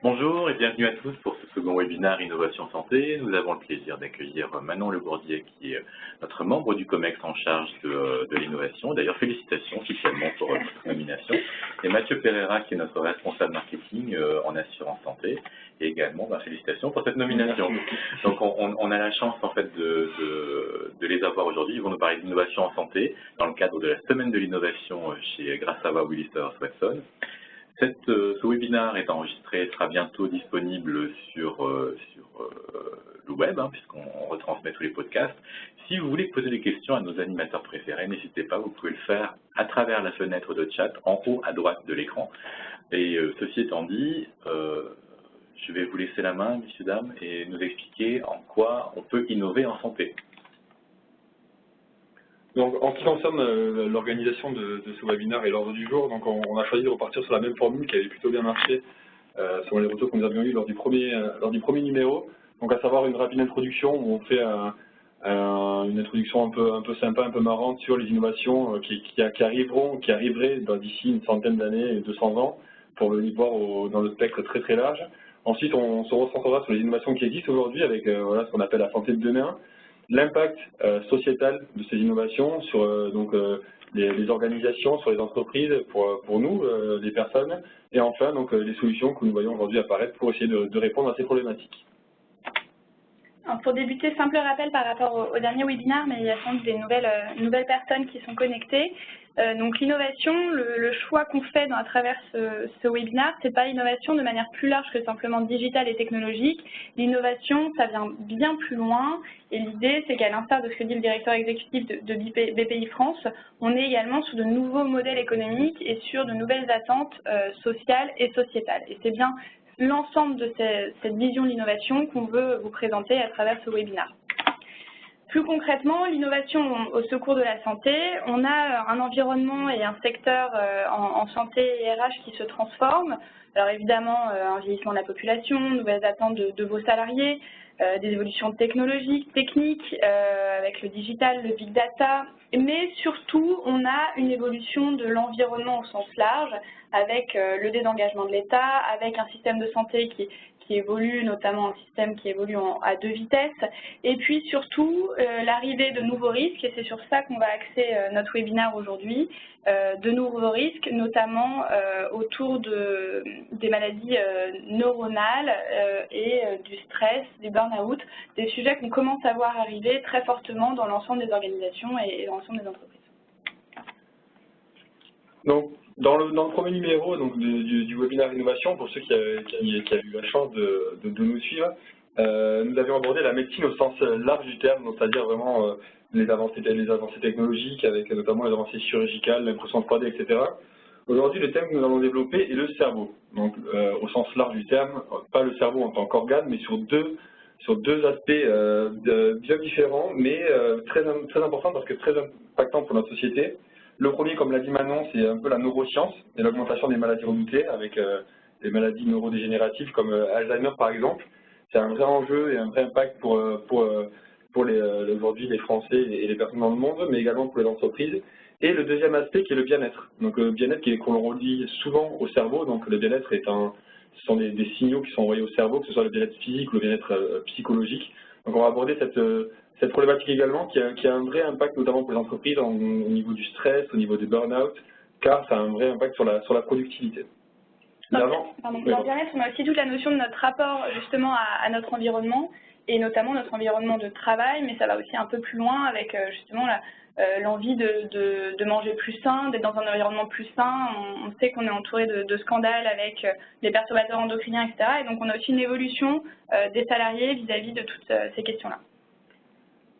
Bonjour et bienvenue à tous pour ce second webinaire Innovation Santé. Nous avons le plaisir d'accueillir Manon Legourdier qui est notre membre du COMEX en charge de l'innovation. D'ailleurs, félicitations officiellement pour votre nomination. Et Mathieu Pereira qui est notre responsable marketing en assurance santé. Et également, félicitations pour cette nomination. Donc on a la chance en fait de les avoir aujourd'hui. Ils vont nous parler d'innovation en santé dans le cadre de la semaine de l'innovation chez Gras Savoye Willis Towers Watson. Ce webinaire est enregistré et sera bientôt disponible sur le web, puisqu'on retransmet tous les podcasts. Si vous voulez poser des questions à nos animateurs préférés, n'hésitez pas, vous pouvez le faire à travers la fenêtre de chat en haut à droite de l'écran. Et ceci étant dit, je vais vous laisser la main, messieurs, dames, et nous expliquer en quoi on peut innover en santé. Donc, en ce qui concerne l'organisation de ce webinaire et l'ordre du jour, donc on a choisi de repartir sur la même formule qui avait plutôt bien marché selon les retours que nous avions eus lors du premier numéro. Donc, à savoir une rapide introduction où on fait une introduction un peu sympa, un peu marrante sur les innovations qui arriveraient d'ici une centaine d'années, 200 ans, pour le voir dans le spectre très très large. Ensuite, on se recentrera sur les innovations qui existent aujourd'hui avec ce qu'on appelle la santé de demain. L'impact sociétal de ces innovations sur les organisations, sur les entreprises, pour nous, les personnes, et enfin les solutions que nous voyons aujourd'hui apparaître pour essayer de répondre à ces problématiques. Alors, pour débuter, simple rappel par rapport au dernier webinaire, mais il y a sans doute des nouvelles personnes qui sont connectées. Donc l'innovation, le choix qu'on fait à travers ce webinaire, c'est pas l'innovation de manière plus large que simplement digitale et technologique. L'innovation, ça vient bien plus loin, et l'idée, c'est qu'à l'instar de ce que dit le directeur exécutif de BPI France, on est également sur de nouveaux modèles économiques et sur de nouvelles attentes sociales et sociétales. Et c'est bien l'ensemble de cette vision de l'innovation qu'on veut vous présenter à travers ce webinaire. Plus concrètement, l'innovation au secours de la santé, on a un environnement et un secteur en santé et RH qui se transforment. Alors évidemment, un vieillissement de la population, nouvelles attentes de vos salariés, des évolutions technologiques, techniques, avec le digital, le big data, mais surtout, on a une évolution de l'environnement au sens large, avec le désengagement de l'État, avec un système de santé qui évolue, notamment un système qui évolue à 2 vitesses, et puis surtout l'arrivée de nouveaux risques, et c'est sur ça qu'on va axer notre webinaire aujourd'hui, de nouveaux risques, notamment autour des maladies neuronales et du stress, du burn-out, des sujets qu'on commence à voir arriver très fortement dans l'ensemble des organisations et dans l'ensemble des entreprises. Donc, dans le premier numéro du webinaire Innovation, pour ceux qui avaient eu la chance de nous suivre, nous avions abordé la médecine au sens large du terme, c'est-à-dire vraiment les avancées technologiques, avec notamment les avancées chirurgicales, l'impression 3D, etc. Aujourd'hui, le thème que nous allons développer est le cerveau. Donc, au sens large du terme, pas le cerveau en tant qu'organe, mais sur deux aspects bien différents, mais très importants parce que très impactants pour notre société. Le premier, comme l'a dit Manon, c'est un peu la neuroscience et l'augmentation des maladies redoutées avec des maladies neurodégénératives comme Alzheimer par exemple. C'est un vrai enjeu et un vrai impact pour aujourd'hui les Français et les personnes dans le monde, mais également pour les entreprises. Et le deuxième aspect qui est le bien-être. Donc le bien-être qu'on relie souvent au cerveau, donc le bien-être ce sont des signaux qui sont envoyés au cerveau, que ce soit le bien-être physique ou le bien-être psychologique. Donc on va aborder cette problématique également qui a un vrai impact notamment pour les entreprises au niveau du stress, au niveau du burn-out, car ça a un vrai impact sur la productivité. Dans le bien-être, on a aussi toute la notion de notre rapport justement à notre environnement et notamment notre environnement de travail, mais ça va aussi un peu plus loin avec justement l'envie de manger plus sain, d'être dans un environnement plus sain. On sait qu'on est entouré de scandales avec les perturbateurs endocriniens, etc. Et donc on a aussi une évolution des salariés vis-à-vis de toutes ces questions-là.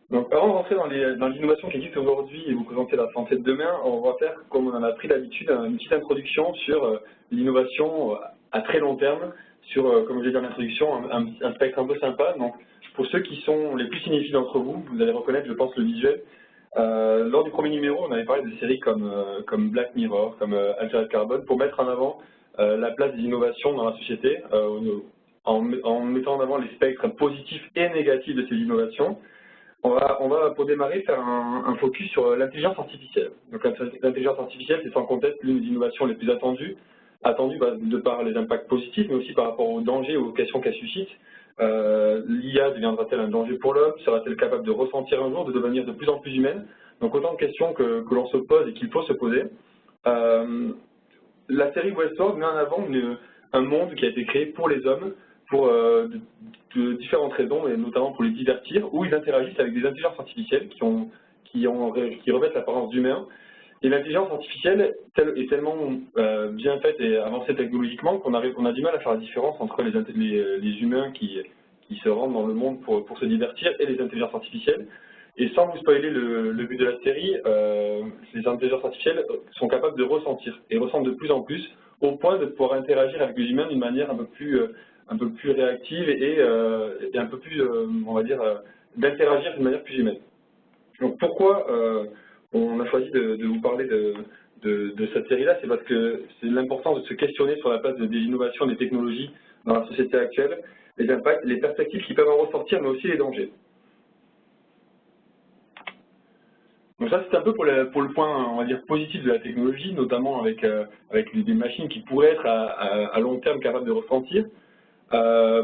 Donc, avant de rentrer dans l'innovation qui existe aujourd'hui et vous présenter la santé de demain, on va faire, comme on en a pris l'habitude, une petite introduction sur l'innovation à très long terme, sur, comme je l'ai dit en introduction, un spectre un peu sympa. Donc, pour ceux qui sont les plus cinéphiles d'entre vous, vous allez reconnaître, je pense, le visuel. Lors du premier numéro, on avait parlé de séries comme Black Mirror, comme Altered Carbon, pour mettre en avant la place des innovations dans la société, en mettant en avant les spectres positifs et négatifs de ces innovations. On va, pour démarrer, faire un focus sur l'intelligence artificielle. Donc l'intelligence artificielle, c'est sans conteste l'une des innovations les plus attendues, attendu de par les impacts positifs, mais aussi par rapport aux dangers, aux questions qu'elle suscite. L'IA deviendra-t-elle un danger pour l'homme? Sera-t-elle capable de ressentir un jour, de devenir de plus en plus humaine? Donc autant de questions que l'on se pose et qu'il faut se poser. La série Westworld met en avant un monde qui a été créé pour les hommes, pour de différentes raisons, et notamment pour les divertir, où ils interagissent avec des intelligences artificielles qui revêtent l'apparence d'humains. Et l'intelligence artificielle est tellement bien faite et avancée technologiquement qu'on a du mal à faire la différence entre les humains qui se rendent dans le monde pour se divertir et les intelligences artificielles. Et sans vous spoiler le but de la série, les intelligences artificielles sont capables de ressentir et ressentent de plus en plus au point de pouvoir interagir avec les humains d'une manière un peu plus réactive et un peu plus, on va dire, d'interagir d'une manière plus humaine. Donc pourquoi on a choisi de vous parler de cette série-là? C'est parce que c'est l'importance de se questionner sur la place des innovations, des technologies dans la société actuelle, les impacts, les perspectives qui peuvent en ressortir, mais aussi les dangers. Donc ça, c'est un peu pour le point, on va dire, positif de la technologie, notamment avec des machines qui pourraient être à long terme capables de ressentir.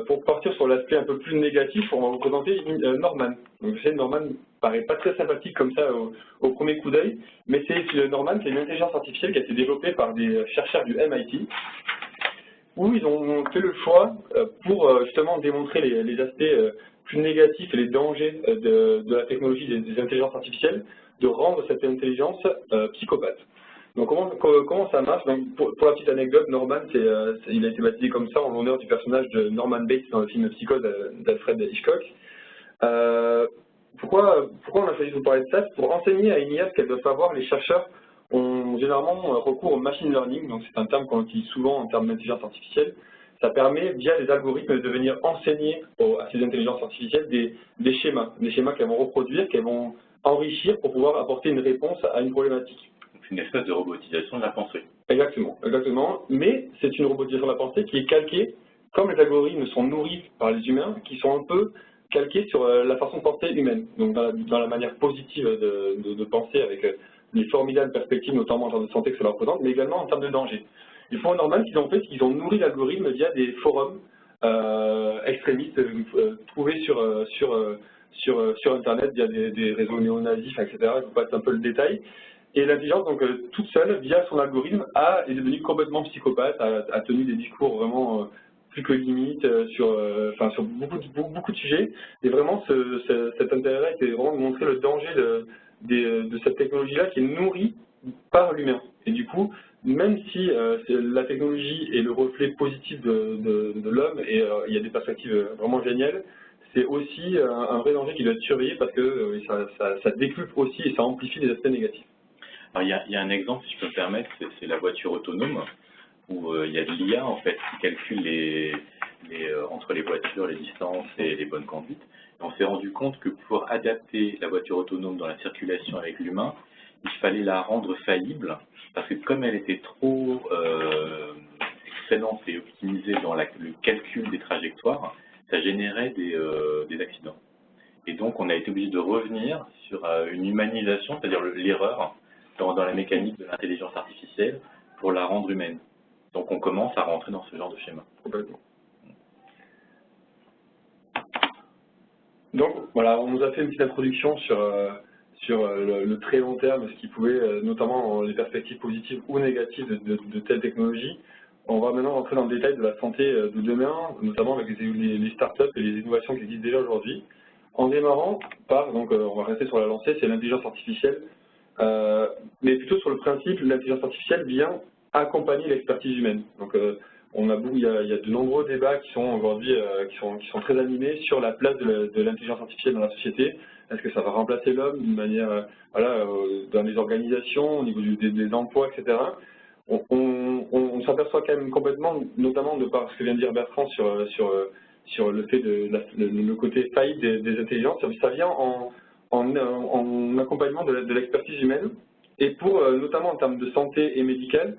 Pour partir sur l'aspect un peu plus négatif, on va vous présenter Norman. Donc vous savez, Norman paraît pas très sympathique comme ça au premier coup d'œil, mais Norman, c'est une intelligence artificielle qui a été développée par des chercheurs du MIT, où ils ont fait le choix, pour justement démontrer les aspects plus négatifs et les dangers de la technologie des intelligences artificielles, de rendre cette intelligence psychopathe. Donc comment ça marche? Donc, pour la petite anecdote, Norman, il a été baptisé comme ça en l'honneur du personnage de Norman Bates dans le film Psychose d'Alfred Hitchcock. Pourquoi on a choisi de vous parler de ça? C'est pour enseigner à une IA ce qu'elle doit savoir. Les chercheurs ont généralement recours au machine learning, donc c'est un terme qu'on utilise souvent en termes d'intelligence artificielle. Ça permet, via les algorithmes, de venir enseigner à ces intelligences artificielles des schémas qu'elles vont reproduire, qu'elles vont enrichir pour pouvoir apporter une réponse à une problématique. Une espèce de robotisation de la pensée. Exactement. Mais c'est une robotisation de la pensée qui est calquée, comme les algorithmes sont nourris par les humains, qui sont un peu calqués sur la façon de penser humaine. Donc dans la manière positive de penser, avec les formidables perspectives, notamment en termes de santé que cela représente, mais également en termes de danger. Il faut normal qu'ils ont fait, c'est qu'ils ont nourri l'algorithme via des forums extrémistes trouvés sur Internet via des réseaux néonazifs, etc. Je vous passe un peu le détail. Et l'intelligence, donc toute seule, via son algorithme, est devenue complètement psychopathe, a tenu des discours vraiment plus que limites sur beaucoup de sujets. Et vraiment, cet intérêt était vraiment de montrer le danger de cette technologie-là qui est nourrie par l'humain. Et du coup, même si la technologie est le reflet positif de l'homme, et il y a des perspectives vraiment géniales, c'est aussi un vrai danger qui doit être surveillé parce que ça décuple aussi et ça amplifie les aspects négatifs. Alors, il y a un exemple, si je peux me permettre, c'est la voiture autonome, où il y a de l'IA en fait qui calcule entre les voitures, les distances et les bonnes conduites. Et on s'est rendu compte que pour adapter la voiture autonome dans la circulation avec l'humain, il fallait la rendre faillible, parce que comme elle était trop excellente et optimisée dans le calcul des trajectoires, ça générait des accidents. Et donc on a été obligé de revenir sur une humanisation, c'est-à-dire l'erreur, dans la mécanique de l'intelligence artificielle pour la rendre humaine. Donc on commence à rentrer dans ce genre de schéma. Complètement. Donc voilà, on nous a fait une petite introduction sur le très long terme, ce qui pouvait, notamment les perspectives positives ou négatives de telles technologies. On va maintenant rentrer dans le détail de la santé de demain, notamment avec les startups et les innovations qui existent déjà aujourd'hui. En démarrant par, donc on va rester sur la lancée, c'est l'intelligence artificielle. Mais plutôt sur le principe, l'intelligence artificielle vient accompagner l'expertise humaine. Donc, il y a de nombreux débats qui sont aujourd'hui qui sont très animés sur la place de l'intelligence artificielle dans la société. Est-ce que ça va remplacer l'homme d'une manière, dans les organisations, au niveau des emplois, etc. On s'aperçoit quand même complètement, notamment de par ce que vient de dire Bertrand sur le fait le côté faillite des intelligences, ça vient en accompagnement de l'expertise humaine et pour, notamment en termes de santé et médicale,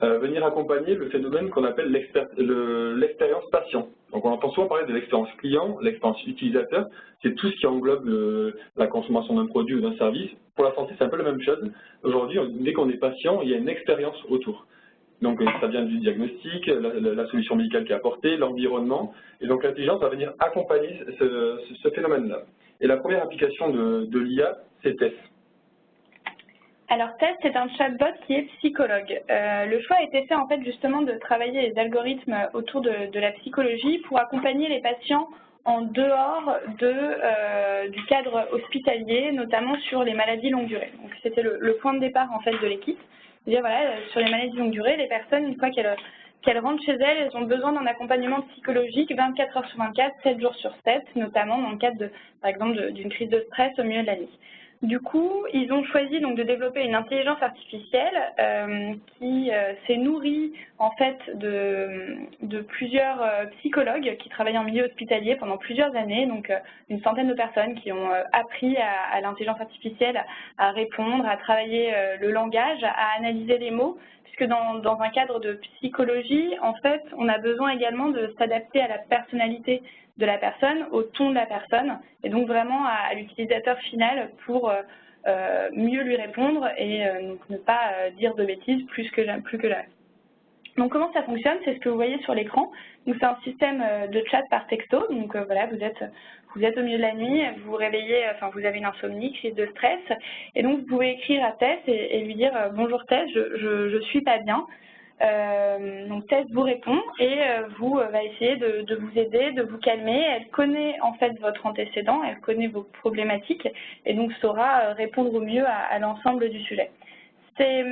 venir accompagner le phénomène qu'on appelle l'expérience patient. Donc on entend souvent parler de l'expérience client, l'expérience utilisateur, c'est tout ce qui englobe la consommation d'un produit ou d'un service. Pour la santé, c'est un peu la même chose. Aujourd'hui, dès qu'on est patient, il y a une expérience autour. Donc ça vient du diagnostic, la solution médicale qui est apportée, l'environnement, et donc l'intelligence va venir accompagner ce phénomène-là. Et la première application de l'IA, c'est TESS. Alors TESS, c'est un chatbot qui est psychologue. Le choix a été fait en fait justement de travailler les algorithmes autour de la psychologie pour accompagner les patients en dehors du cadre hospitalier, notamment sur les maladies longue durée. Donc c'était le point de départ en fait de l'équipe. Dire voilà, sur les maladies longue durée, les personnes, une fois qu'elles rentrent chez elles, elles ont besoin d'un accompagnement psychologique 24 heures sur 24, 7 jours sur 7, notamment dans le cadre par exemple d'une crise de stress au milieu de la nuit. Du coup, ils ont choisi donc de développer une intelligence artificielle qui s'est nourrie en fait de plusieurs psychologues qui travaillent en milieu hospitalier pendant plusieurs années, donc une centaine de personnes qui ont appris à l'intelligence artificielle à répondre, à travailler le langage, à analyser les mots, puisque dans un cadre de psychologie, en fait, on a besoin également de s'adapter à la personnalité de la personne, au ton de la personne, et donc vraiment à l'utilisateur final pour mieux lui répondre et donc ne pas dire de bêtises plus que jamais. Donc comment ça fonctionne? C'est ce que vous voyez sur l'écran. Donc c'est un système de chat par texto. Donc voilà, vous êtes au milieu de la nuit, vous vous réveillez, enfin vous avez une insomnie, crise de stress, et donc vous pouvez écrire à Tess et lui dire bonjour Tess, je suis pas bien. Donc Tess vous répond et vous va essayer de vous aider, de vous calmer. Elle connaît en fait votre antécédent, elle connaît vos problématiques et donc saura répondre au mieux à l'ensemble du sujet. C'est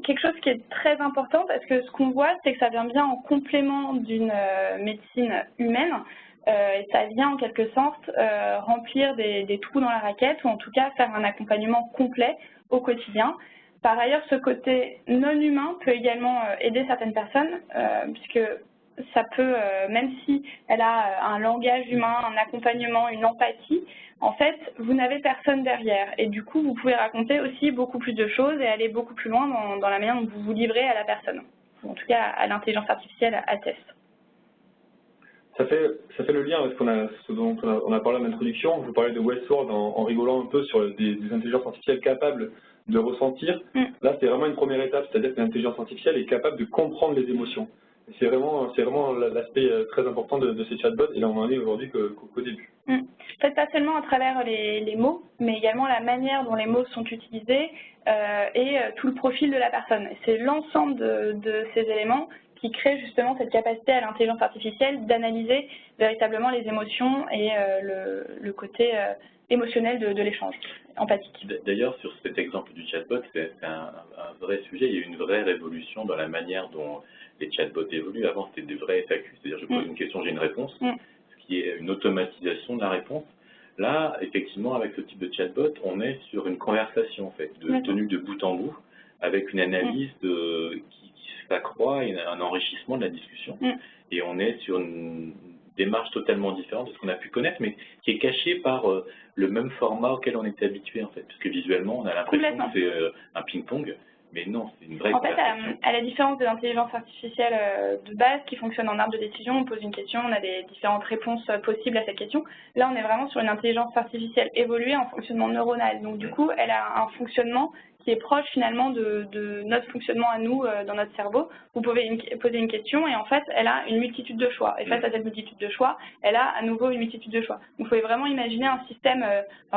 quelque chose qui est très important parce que ce qu'on voit, c'est que ça vient bien en complément d'une médecine humaine et ça vient en quelque sorte remplir des trous dans la raquette ou en tout cas faire un accompagnement complet au quotidien. Par ailleurs, ce côté non humain peut également aider certaines personnes, puisque ça peut, même si elle a un langage humain, un accompagnement, une empathie, en fait, vous n'avez personne derrière. Et du coup, vous pouvez raconter aussi beaucoup plus de choses et aller beaucoup plus loin dans la manière dont vous vous livrez à la personne, ou en tout cas à l'intelligence artificielle, à TESS. Ça fait le lien avec ce dont on a parlé en introduction. Je vous parlais de Westworld en rigolant un peu sur des intelligences artificielles capables de ressentir. Là, c'est vraiment une première étape, c'est-à-dire que l'intelligence artificielle est capable de comprendre les émotions. C'est vraiment l'aspect très important de ces chatbots, et là on en est aujourd'hui qu'au début. Peut-être pas seulement à travers les mots, mais également la manière dont les mots sont utilisés et tout le profil de la personne. C'est l'ensemble de ces éléments qui crée justement cette capacité à l'intelligence artificielle d'analyser véritablement les émotions et le côté émotionnel de l'échange, empathique. D'ailleurs, sur cet exemple du chatbot, c'est un vrai sujet. Il y a eu une vraie révolution dans la manière dont les chatbots évoluent. Avant, c'était des vrais FAQ, c'est-à-dire je pose une question, j'ai une réponse, ce qui est une automatisation de la réponse. Là, effectivement, avec ce type de chatbot, on est sur une conversation en fait, tenue de bout en bout, avec une analyse qui s'accroît et un enrichissement de la discussion. Et on est sur une démarche totalement différente de ce qu'on a pu connaître, mais qui est cachée par le même format auquel on était habitué en fait. Parce que visuellement, on a l'impression que c'est un ping-pong, mais non, c'est une vraie conversation. En fait, à la différence de l'intelligence artificielle de base qui fonctionne en arbre de décision, on pose une question, on a des différentes réponses possibles à cette question. Là, on est vraiment sur une intelligence artificielle évoluée en fonctionnement neuronal. Donc du coup, elle a un fonctionnement qui est proche finalement de notre fonctionnement à nous dans notre cerveau. Vous pouvez poser une question et en fait, elle a une multitude de choix. Et face à cette multitude de choix, elle a à nouveau une multitude de choix. Donc, vous pouvez vraiment imaginer un système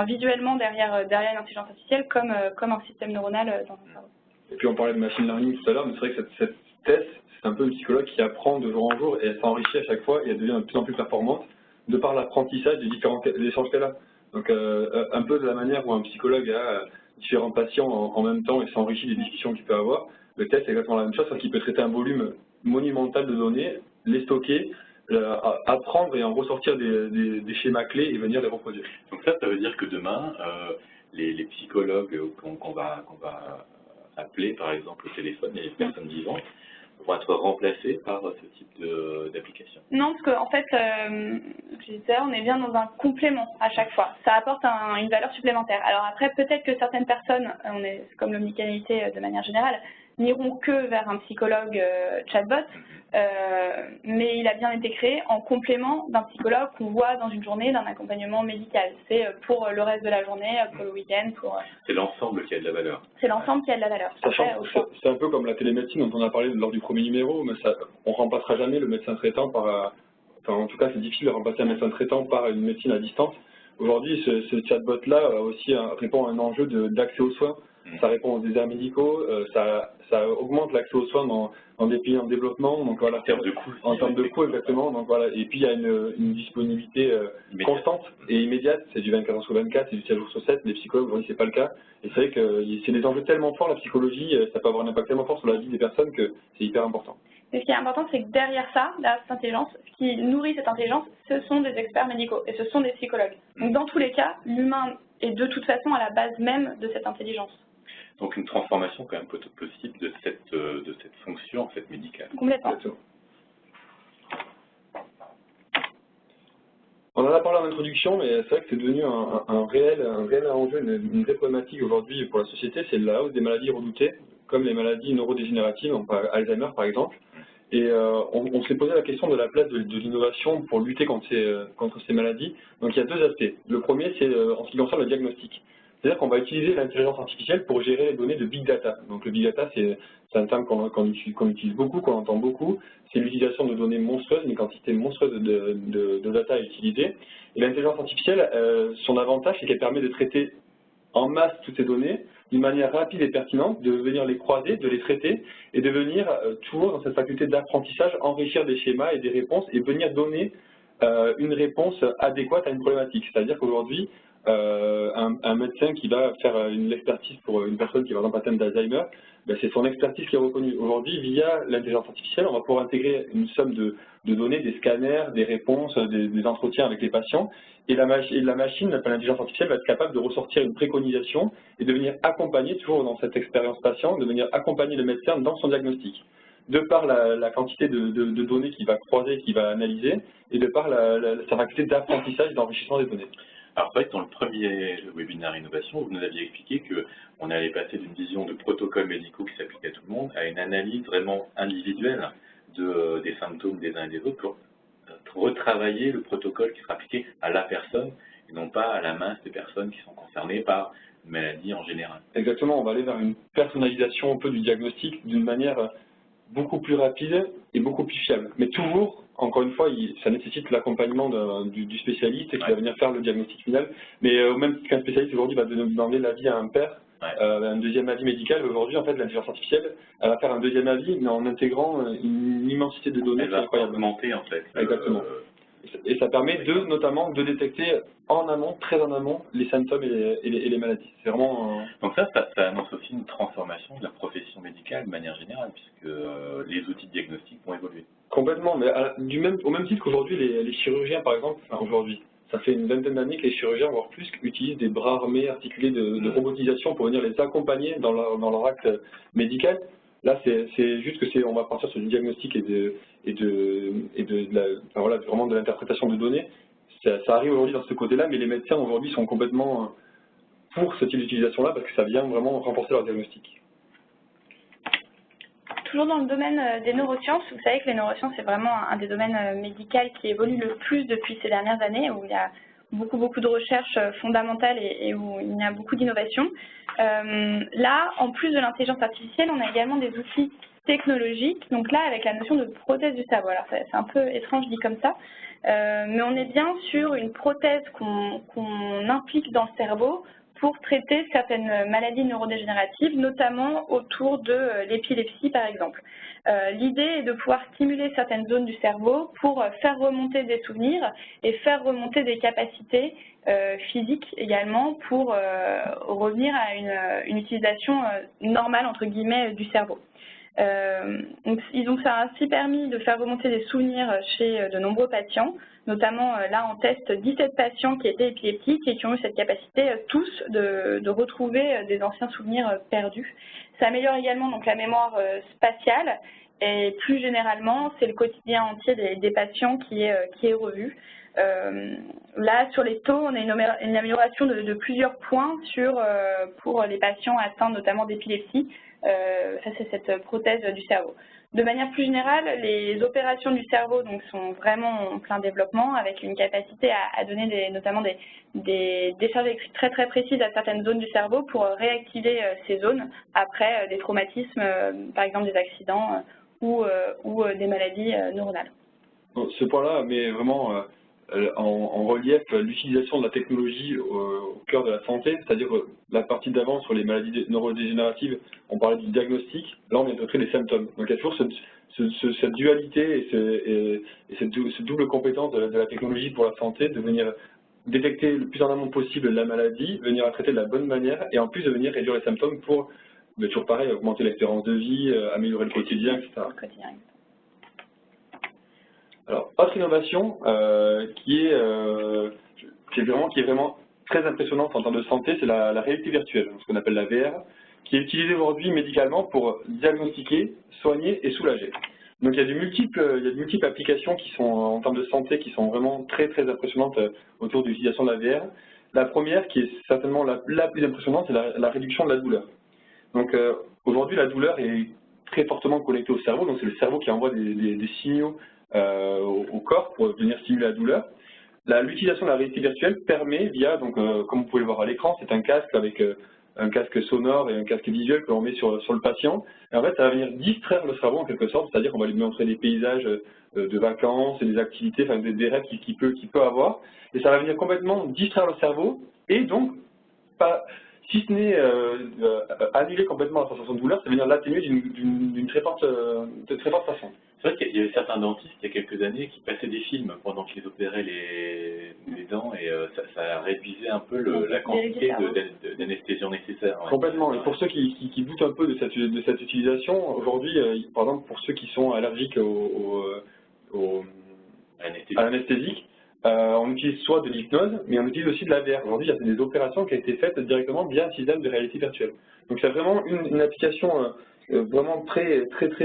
visuellement derrière une intelligence artificielle comme un système neuronal dans un cerveau. Et puis on parlait de machine learning tout à l'heure, mais c'est vrai que cette TESS, c'est un peu un psychologue qui apprend de jour en jour et elle s'enrichit à chaque fois et elle devient de plus en plus performante de par l'apprentissage des différents échanges qu'elle a. Donc un peu de la manière où un psychologue a différents patients en même temps et s'enrichit des discussions qu'il peut avoir, le TESS c'est exactement la même chose, sauf qu'il peut traiter un volume monumental de données, les stocker, apprendre et en ressortir des schémas clés et venir les reproduire. Donc ça veut dire que demain, les psychologues qu'on va appeler par exemple au téléphone, les personnes vivantes, vont être remplacés par ce type d'application? Non, parce qu'en fait, je disais, on est bien dans un complément à chaque fois. Ça apporte une valeur supplémentaire. Alors après, peut-être que certaines personnes, on est comme l'omnicanalité de manière générale, n'iront que vers un psychologue chatbot, mais il a bien été créé en complément d'un psychologue qu'on voit dans une journée d'un accompagnement médical. C'est pour le reste de la journée, pour le week-end. C'est l'ensemble qui a de la valeur. C'est l'ensemble qui a de la valeur. C'est un peu comme la télémédecine dont on a parlé lors du premier numéro, mais on ne remplacera jamais le médecin traitant par... Enfin, en tout cas, c'est difficile de remplacer un médecin traitant par une médecine à distance. Aujourd'hui, ce chatbot-là aussi répond à un enjeu d'accès aux soins. Ça répond aux déserts médicaux, ça augmente l'accès aux soins dans des pays en développement. Donc voilà, en termes de coût, exactement. Donc voilà, et puis il y a une disponibilité constante et immédiate. C'est du 24 heures sur 24, c'est du 7 jours sur 7. Les psychologues aujourd'hui, c'est pas le cas. Et c'est vrai que c'est des enjeux tellement forts, la psychologie, ça peut avoir un impact tellement fort sur la vie des personnes que c'est hyper important. Et ce qui est important, c'est que derrière ça, derrière cette intelligence, ce qui nourrit cette intelligence, ce sont des experts médicaux et ce sont des psychologues. Donc dans tous les cas, l'humain est de toute façon à la base même de cette intelligence. Donc une transformation quand même possible de cette fonction en fait médicale. Complètement. On en a parlé en introduction, mais c'est vrai que c'est devenu un réel enjeu, une vraie problématique aujourd'hui pour la société, c'est la hausse des maladies redoutées, comme les maladies neurodégénératives, Alzheimer par exemple. Et on s'est posé la question de la place de l'innovation pour lutter contre ces maladies. Donc il y a deux aspects. Le premier, c'est en ce qui concerne le diagnostic. C'est-à-dire qu'on va utiliser l'intelligence artificielle pour gérer les données de big data. Donc le big data, c'est un terme qu'on utilise beaucoup, qu'on entend beaucoup. C'est l'utilisation de données monstrueuses, une quantité monstrueuse de data à utiliser. Et l'intelligence artificielle, son avantage, c'est qu'elle permet de traiter en masse toutes ces données d'une manière rapide et pertinente, de venir les croiser, de les traiter et de venir toujours dans cette faculté d'apprentissage enrichir des schémas et des réponses et venir donner une réponse adéquate à une problématique. C'est-à-dire qu'aujourd'hui, un médecin qui va faire l'expertise pour une personne qui va avoir un atteinte d'Alzheimer, ben c'est son expertise qui est reconnue. Aujourd'hui, via l'intelligence artificielle, on va pouvoir intégrer une somme de données, des scanners, des réponses, des entretiens avec les patients, et la machine, l'intelligence artificielle, va être capable de ressortir une préconisation et de venir accompagner, toujours dans cette expérience patient, de venir accompagner le médecin dans son diagnostic. De par la quantité de données qu'il va croiser, qu'il va analyser, et de par sa faculté d'apprentissage et d'enrichissement des données. Alors, en fait, dans le premier webinaire innovation, vous nous aviez expliqué qu'on allait passer d'une vision de protocoles médicaux qui s'appliquent à tout le monde à une analyse vraiment individuelle des symptômes des uns et des autres pour retravailler le protocole qui sera appliqué à la personne et non pas à la masse des personnes qui sont concernées par une maladie en général. Exactement, on va aller vers une personnalisation un peu du diagnostic d'une manière beaucoup plus rapide et beaucoup plus fiable. Mais toujours, encore une fois, ça nécessite l'accompagnement du spécialiste qui va venir faire le diagnostic final. Mais au même qu'un spécialiste aujourd'hui va demander l'avis à un père, un deuxième avis médical, aujourd'hui, en fait, l'intelligence artificielle, elle va faire un deuxième avis, mais en intégrant une immensité de données. Elle va augmenter, en fait. Exactement. Et ça permet notamment de détecter en amont, très en amont, les symptômes et les maladies. C'est vraiment... Donc ça annonce aussi une transformation de la profession médicale de manière générale, puisque les outils de diagnostic vont évoluer. Complètement, mais au même titre qu'aujourd'hui, les chirurgiens, par exemple, aujourd'hui, ça fait une vingtaine d'années que les chirurgiens, voire plus, utilisent des bras armés articulés de robotisation pour venir les accompagner dans leur acte médical. Là, c'est juste que on va partir sur du diagnostic vraiment de l'interprétation de données. Ça arrive aujourd'hui dans ce côté-là, mais les médecins aujourd'hui sont complètement pour ce type d'utilisation-là parce que ça vient vraiment renforcer leur diagnostic. Toujours dans le domaine des neurosciences, vous savez que les neurosciences, c'est vraiment un des domaines médicaux qui évolue le plus depuis ces dernières années, où il y a beaucoup de recherches fondamentales et où il y a beaucoup d'innovations. Là, en plus de l'intelligence artificielle, on a également des outils technologiques, donc là avec la notion de prothèse du cerveau. Alors c'est un peu étrange dit comme ça, mais on est bien sur une prothèse qu'on implique dans le cerveau pour traiter certaines maladies neurodégénératives, notamment autour de l'épilepsie par exemple. L'idée est de pouvoir stimuler certaines zones du cerveau pour faire remonter des souvenirs et faire remonter des capacités physiques également pour revenir à une utilisation normale entre guillemets du cerveau. Donc, ils ont ainsi permis de faire remonter des souvenirs chez de nombreux patients, notamment là on teste 17 patients qui étaient épileptiques et qui ont eu cette capacité tous de retrouver des anciens souvenirs perdus. Ça améliore également donc la mémoire spatiale et plus généralement c'est le quotidien entier des patients qui est revu. Là sur les taux on a une amélioration de plusieurs points pour les patients atteints notamment d'épilepsie. face à cette prothèse du cerveau. De manière plus générale, les opérations du cerveau donc, sont vraiment en plein développement, avec une capacité à donner notamment des décharges électriques très très précises à certaines zones du cerveau pour réactiver ces zones après des traumatismes, par exemple des accidents ou des maladies neuronales. Ce point-là met vraiment en relief l'utilisation de la technologie au cœur de la santé, c'est-à-dire la partie d'avant sur les maladies neurodégénératives, on parlait du diagnostic, là on vient de traiter les symptômes. Donc il y a toujours cette dualité et cette double compétence de la technologie pour la santé, de venir détecter le plus en amont possible la maladie, venir la traiter de la bonne manière et en plus de venir réduire les symptômes pour, toujours pareil, augmenter l'espérance de vie, améliorer le quotidien, etc. Alors, autre innovation qui est vraiment très impressionnante en termes de santé, c'est la réalité virtuelle, ce qu'on appelle la VR, qui est utilisée aujourd'hui médicalement pour diagnostiquer, soigner et soulager. Donc il y a de multiples applications qui sont en termes de santé qui sont vraiment très très impressionnantes autour de l'utilisation de la VR. La première, qui est certainement la plus impressionnante, c'est la réduction de la douleur. Donc aujourd'hui, la douleur est très fortement connectée au cerveau, donc c'est le cerveau qui envoie des signaux au corps pour venir stimuler la douleur. L'utilisation de la réalité virtuelle permet via, donc, comme vous pouvez le voir à l'écran, c'est un casque avec un casque sonore et un casque visuel que l'on met sur le patient. Et en fait, ça va venir distraire le cerveau en quelque sorte, c'est-à-dire qu'on va lui montrer des paysages de vacances et des activités, enfin des rêves qu'il peut avoir. Et ça va venir complètement distraire le cerveau et donc, si ce n'est annuler complètement la sensation de douleur, ça va venir l'atténuer d'une très forte façon. C'est vrai qu'il y avait certains dentistes il y a quelques années qui passaient des films pendant qu'ils opéraient les dents et ça réduisait un peu la quantité d'anesthésion nécessaire. Ouais. Complètement. Et pour ceux qui doutent un peu de cette utilisation, aujourd'hui, par exemple, pour ceux qui sont allergiques à l'anesthésique, on utilise soit de l'hypnose, mais on utilise aussi de la VR. Aujourd'hui, il y a des opérations qui ont été faites directement via un système de réalité virtuelle. Donc c'est vraiment une application vraiment très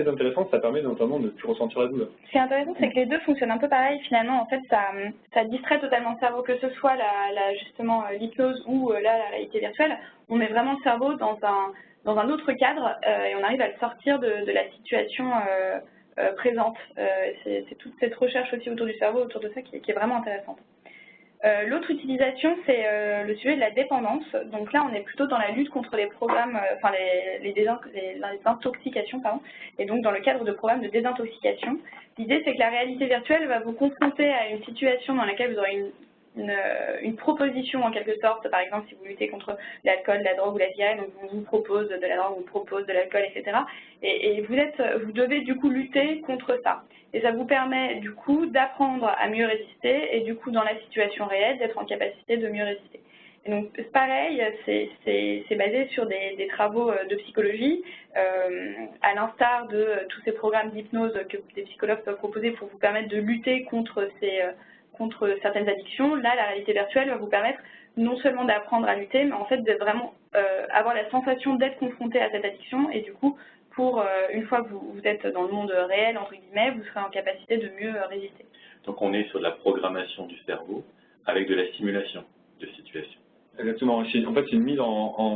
intéressante, ça permet notamment de ne plus ressentir la douleur. Ce qui est intéressant, c'est que les deux fonctionnent un peu pareil. Finalement, en fait, ça distrait totalement le cerveau, que ce soit justement l'hypnose ou la réalité virtuelle. On met vraiment le cerveau dans un autre cadre et on arrive à le sortir de la situation présente. C'est toute cette recherche aussi autour du cerveau, autour de ça, qui est vraiment intéressante. L'autre utilisation, c'est le sujet de la dépendance. Donc là, on est plutôt dans la lutte contre les programmes, enfin les intoxications, pardon, et donc dans le cadre de programmes de désintoxication. L'idée, c'est que la réalité virtuelle va vous confronter à une situation dans laquelle vous aurez une proposition en quelque sorte, par exemple si vous luttez contre l'alcool, la drogue ou la cigarette, donc on vous propose de la drogue, on vous propose de l'alcool, etc. Et vous devez du coup lutter contre ça. Et ça vous permet du coup d'apprendre à mieux résister et du coup dans la situation réelle d'être en capacité de mieux résister. Et donc pareil, c'est basé sur des travaux de psychologie, à l'instar de tous ces programmes d'hypnose que des psychologues peuvent proposer pour vous permettre de lutter contre certaines addictions. Là, la réalité virtuelle va vous permettre non seulement d'apprendre à lutter, mais en fait de vraiment avoir la sensation d'être confronté à cette addiction et du coup, une fois que vous êtes dans le monde réel, entre guillemets, vous serez en capacité de mieux résister. Donc on est sur de la programmation du cerveau avec de la simulation de situation. Exactement. En fait, c'est une mise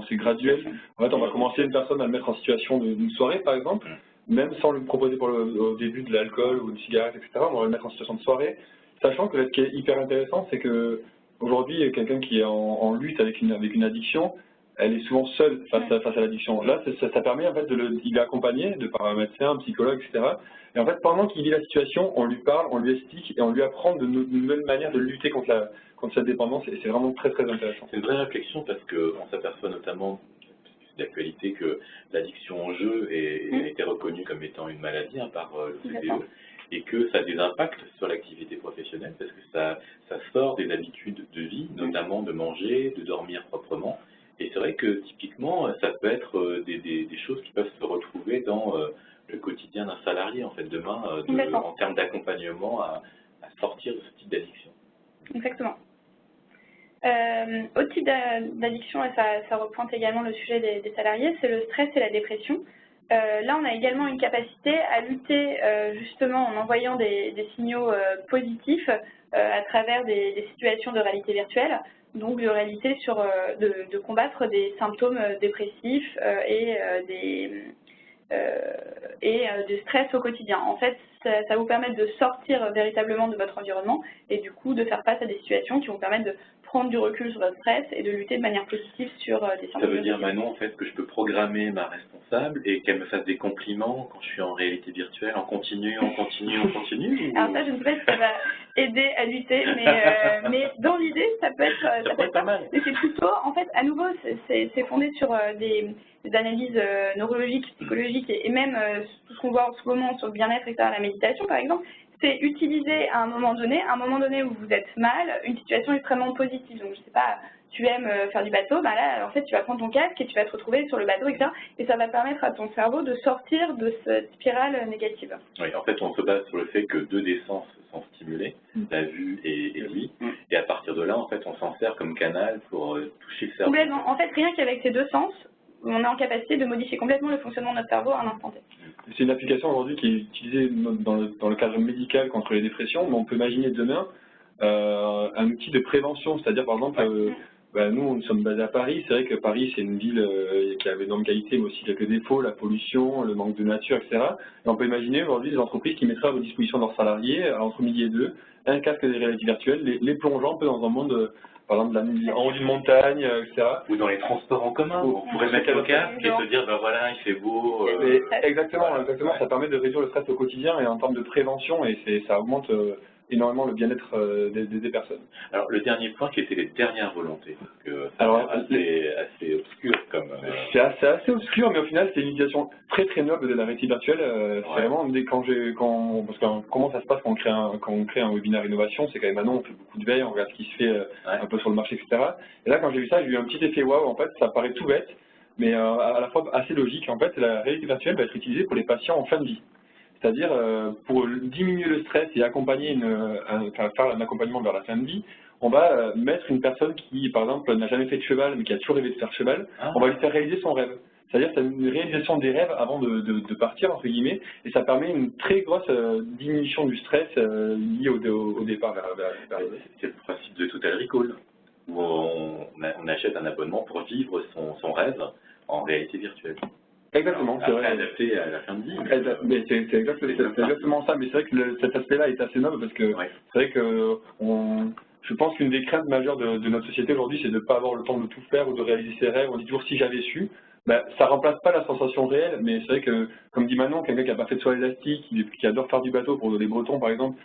c'est graduel. En fait, on va commencer une personne à le mettre en situation d'une soirée, par exemple, même sans lui proposer au début de l'alcool ou une cigarette, etc. On va le mettre en situation de soirée, sachant que ce qui est hyper intéressant, c'est que aujourd'hui, quelqu'un qui est en lutte avec une addiction, elle est souvent seule face à l'addiction. Là, ça permet en fait il est accompagné par un médecin, un psychologue, etc. Et en fait, pendant qu'il vit la situation, on lui parle, on lui explique et on lui apprend de nouvelles manières de lutter contre cette dépendance. Et c'est vraiment très intéressant. C'est une vraie réflexion parce qu'on s'aperçoit notamment d'actualité que l'addiction au jeu a été reconnue comme étant une maladie par le CDE et que ça a des impacts sur l'activité professionnelle parce que ça sort des habitudes de vie, notamment de manger, de dormir proprement. Et c'est vrai que typiquement, ça peut être des choses qui peuvent se retrouver dans le quotidien d'un salarié, en fait, demain, en termes d'accompagnement à sortir de ce type d'addiction. Exactement. Autre type d'addiction, et ça repointe également le sujet des salariés, c'est le stress et la dépression. Là, on a également une capacité à lutter justement en envoyant des signaux positifs à travers des situations de réalité virtuelle. donc de réalité de combattre des symptômes dépressifs et de stress au quotidien. En fait, ça vous permet de sortir véritablement de votre environnement et du coup de faire face à des situations qui vont permettre de prendre du recul sur votre stress et de lutter de manière positive sur des symptômes. Ça veut dire, Manon, en fait, que je peux programmer ma responsable et qu'elle me fasse des compliments quand je suis en réalité virtuelle, en continu. Alors ça, je ne sais pas si ça va aider à lutter, mais dans l'idée, ça peut être pas mal. Mais c'est plutôt, en fait, à nouveau, c'est fondé sur des analyses neurologiques, psychologiques et même tout ce qu'on voit en ce moment sur le bien-être, etc., la méditation, par exemple. C'est utiliser à un moment donné où vous êtes mal, une situation extrêmement positive. Donc, je sais pas, tu aimes faire du bateau, bah là, en fait, tu vas prendre ton casque et tu vas te retrouver sur le bateau, etc. Et ça va permettre à ton cerveau de sortir de cette spirale négative. Oui, en fait, on se base sur le fait que 2 des sens sont stimulés, la vue et l'ouïe. Et à partir de là, en fait, on s'en sert comme canal pour toucher le cerveau. Complètement. En fait, rien qu'avec ces 2 sens, on est en capacité de modifier complètement le fonctionnement de notre cerveau à un instant T. C'est une application aujourd'hui qui est utilisée dans le cadre médical contre les dépressions, mais on peut imaginer demain un outil de prévention, c'est-à-dire par exemple, nous sommes basés à Paris, c'est vrai que Paris c'est une ville qui a d'énormes qualités, mais aussi quelques défauts, la pollution, le manque de nature, etc. Et on peut imaginer aujourd'hui des entreprises qui mettraient à disposition de leurs salariés, entre midi et 2, un casque de réalité virtuelle, les plongeant un peu dans un monde... Par exemple, en haut d'une montagne, etc. Ou dans les transports en commun, on pourrait mettre le casque et se dire, ben voilà, il fait beau. Exactement, ça permet de réduire le stress au quotidien et en termes de prévention, et ça augmente énormément le bien-être des personnes. Alors, le dernier point, qui était les dernières volontés, parce que c'est assez obscur comme... C'est assez obscur, mais au final, c'est une utilisation très très noble de la réalité virtuelle. C'est vraiment, parce que comment ça se passe quand on crée un webinaire innovation, c'est quand même maintenant, on fait beaucoup de veille, on regarde ce qui se fait un peu sur le marché, etc. Et là, quand j'ai vu ça, j'ai eu un petit effet waouh, en fait, ça paraît tout bête, mais à la fois assez logique. En fait, la réalité virtuelle va être utilisée pour les patients en fin de vie. C'est-à-dire pour diminuer le stress et accompagner faire un accompagnement vers la fin de vie, on va mettre une personne qui, par exemple, n'a jamais fait de cheval, mais qui a toujours rêvé de faire cheval, on va lui faire réaliser son rêve. C'est-à-dire que c'est une réalisation des rêves avant de partir, entre guillemets, et ça permet une très grosse diminution du stress lié au départ vers les... C'est le principe de Total Recall, où on achète un abonnement pour vivre son rêve en réalité virtuelle. Exactement, c'est vrai. Adapté à la fin de vie. C'est exactement ça, mais c'est vrai que cet aspect-là est assez noble parce que c'est vrai que je pense qu'une des craintes majeures de notre société aujourd'hui, c'est de ne pas avoir le temps de tout faire ou de réaliser ses rêves. On dit toujours si j'avais su. Ça remplace pas la sensation réelle, mais c'est vrai que, comme dit Manon, quelqu'un qui n'a pas fait de saut élastique, qui adore faire du bateau pour les Bretons par exemple,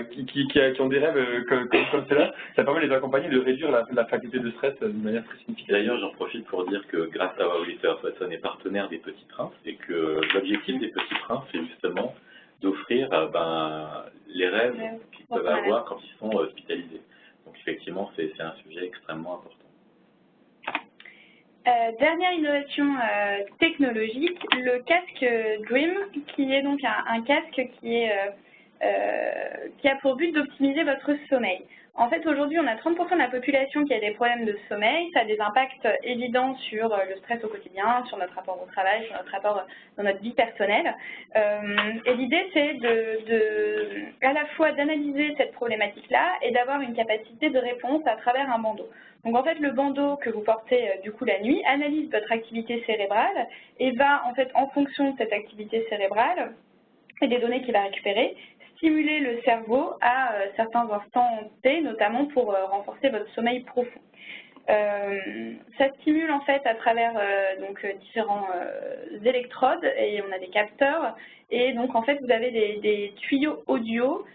qui ont des rêves comme cela, ça permet de les accompagner, de réduire la faculté de stress de manière très significative. D'ailleurs, j'en profite pour dire que grâce à Wow-Litter, Watson est partenaire des Petits Princes et que l'objectif des Petits Princes, c'est justement d'offrir les rêves qu'ils peuvent avoir quand ils sont hospitalisés. Donc effectivement, c'est un sujet extrêmement important. Dernière innovation technologique, le casque Dream, qui est donc un casque qui a pour but d'optimiser votre sommeil. En fait, aujourd'hui, on a 30% de la population qui a des problèmes de sommeil. Ça a des impacts évidents sur le stress au quotidien, sur notre rapport au travail, sur notre rapport dans notre vie personnelle. Et l'idée, c'est à la fois d'analyser cette problématique-là et d'avoir une capacité de réponse à travers un bandeau. Donc en fait, le bandeau que vous portez du coup la nuit analyse votre activité cérébrale et va en fait en fonction de cette activité cérébrale et des données qu'il va récupérer, stimuler le cerveau à certains instants T, notamment pour renforcer votre sommeil profond. Ça stimule en fait à travers différents électrodes et on a des capteurs et donc en fait vous avez des tuyaux audio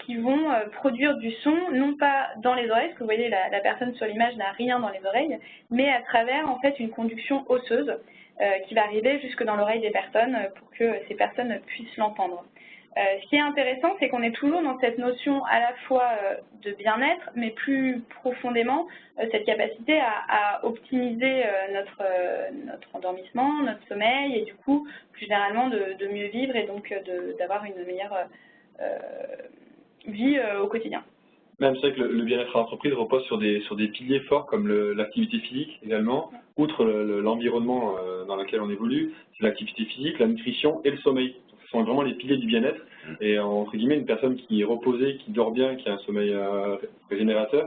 qui vont produire du son, non pas dans les oreilles, parce que vous voyez la personne sur l'image n'a rien dans les oreilles, mais à travers en fait une conduction osseuse qui va arriver jusque dans l'oreille des personnes pour que ces personnes puissent l'entendre. Ce qui est intéressant, c'est qu'on est toujours dans cette notion à la fois de bien-être, mais plus profondément cette capacité à optimiser notre endormissement, notre sommeil, et du coup, plus généralement, de mieux vivre et donc d'avoir une meilleure vie au quotidien. Même c'est vrai que le bien-être à l'entreprise repose sur des piliers forts comme l'activité physique également, outre l'environnement dans lequel on évolue, c'est l'activité physique, la nutrition et le sommeil. Ce sont vraiment les piliers du bien-être. Et entre guillemets, une personne qui est reposée, qui dort bien, qui a un sommeil régénérateur,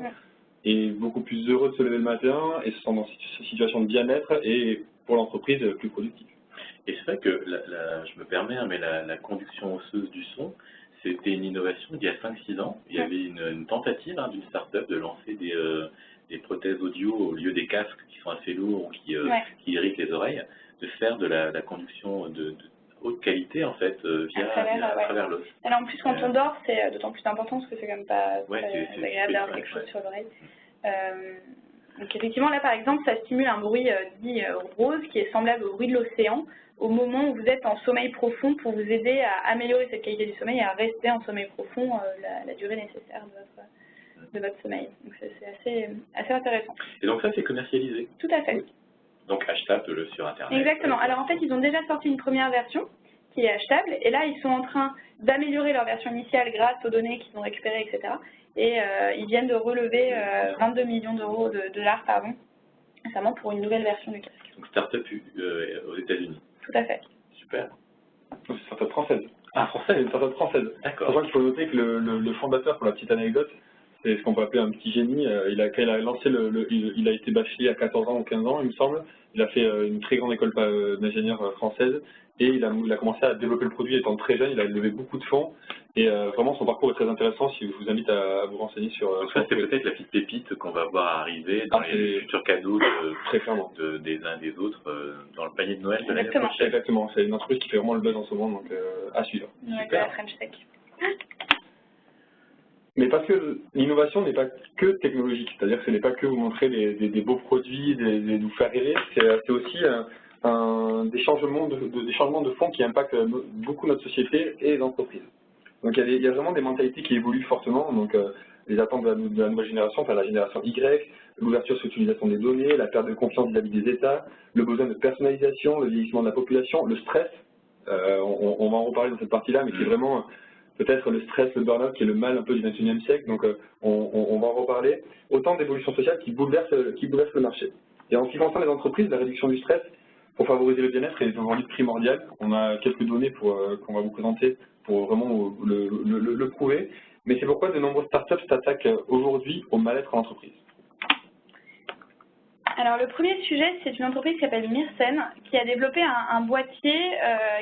est beaucoup plus heureux de se lever le matin et se sent dans une situation de bien-être et pour l'entreprise plus productive. Et c'est vrai que, je me permets, hein, mais la conduction osseuse du son, c'était une innovation d'il y a 5-6 ans. Il y avait une tentative d'une start-up de lancer des prothèses audio au lieu des casques qui sont assez lourds ou qui irritent les oreilles, de faire de la conduction de haute qualité en fait à travers l'os. Alors en plus quand on dort c'est d'autant plus important parce que c'est quand même pas très agréable d'avoir quelque chose sur l'oreille. Donc effectivement là par exemple ça stimule un bruit dit rose qui est semblable au bruit de l'océan au moment où vous êtes en sommeil profond pour vous aider à améliorer cette qualité du sommeil et à rester en sommeil profond la durée nécessaire de votre sommeil. Donc c'est assez intéressant. Et donc ça c'est commercialisé? Tout à fait. Oui. Donc achetable sur Internet. Exactement. Alors en fait, ils ont déjà sorti une première version qui est achetable et là, ils sont en train d'améliorer leur version initiale grâce aux données qu'ils ont récupérées, etc. Et ils viennent de relever 22 millions d'euros de dollars, récemment pour une nouvelle version du casque. Donc start-up aux États-Unis. Tout à fait. Super. C'est une start-up française. Ah, française. C'est une start-up française. D'accord. Je crois qu'il faut noter que le fondateur, pour la petite anecdote, c'est ce qu'on peut appeler un petit génie. Quand il a lancé il a été bachelier à 14 ans ou 15 ans, il me semble. Il a fait une très grande école d'ingénieur française et il a commencé à développer le produit étant très jeune. Il a levé beaucoup de fonds et vraiment son parcours est très intéressant. Je vous invite à vous renseigner sur. Donc ça c'est peut-être la petite pépite qu'on va voir arriver dans les futurs cadeaux des uns et des autres dans le panier de Noël de l'année prochaine. Exactement. C'est une entreprise qui fait vraiment le buzz en ce moment, donc à suivre. Ouais, la French Tech. Mais parce que l'innovation n'est pas que technologique, c'est-à-dire que ce n'est pas que vous montrer des beaux produits, vous faire rêver, c'est aussi des changements de fond qui impactent beaucoup notre société et les entreprises. Donc il y a vraiment des mentalités qui évoluent fortement, donc les attentes de la nouvelle génération, enfin la génération Y, l'ouverture sur l'utilisation des données, la perte de confiance vis-à-vis des États, le besoin de personnalisation, le vieillissement de la population, le stress, on va en reparler dans cette partie-là, mais qui est vraiment peut-être le stress, le burn-out, qui est le mal un peu du XXIe siècle, donc on va en reparler. Autant d'évolutions sociales qui bouleversent le marché. Et en ce qui concerne les entreprises, la réduction du stress pour favoriser le bien-être est aujourd'hui primordiale. On a quelques données qu'on va vous présenter pour vraiment le prouver. Mais c'est pourquoi de nombreuses startups s'attaquent aujourd'hui au mal-être en entreprise. Alors le premier sujet, c'est une entreprise qui s'appelle Myrcen, qui a développé un boîtier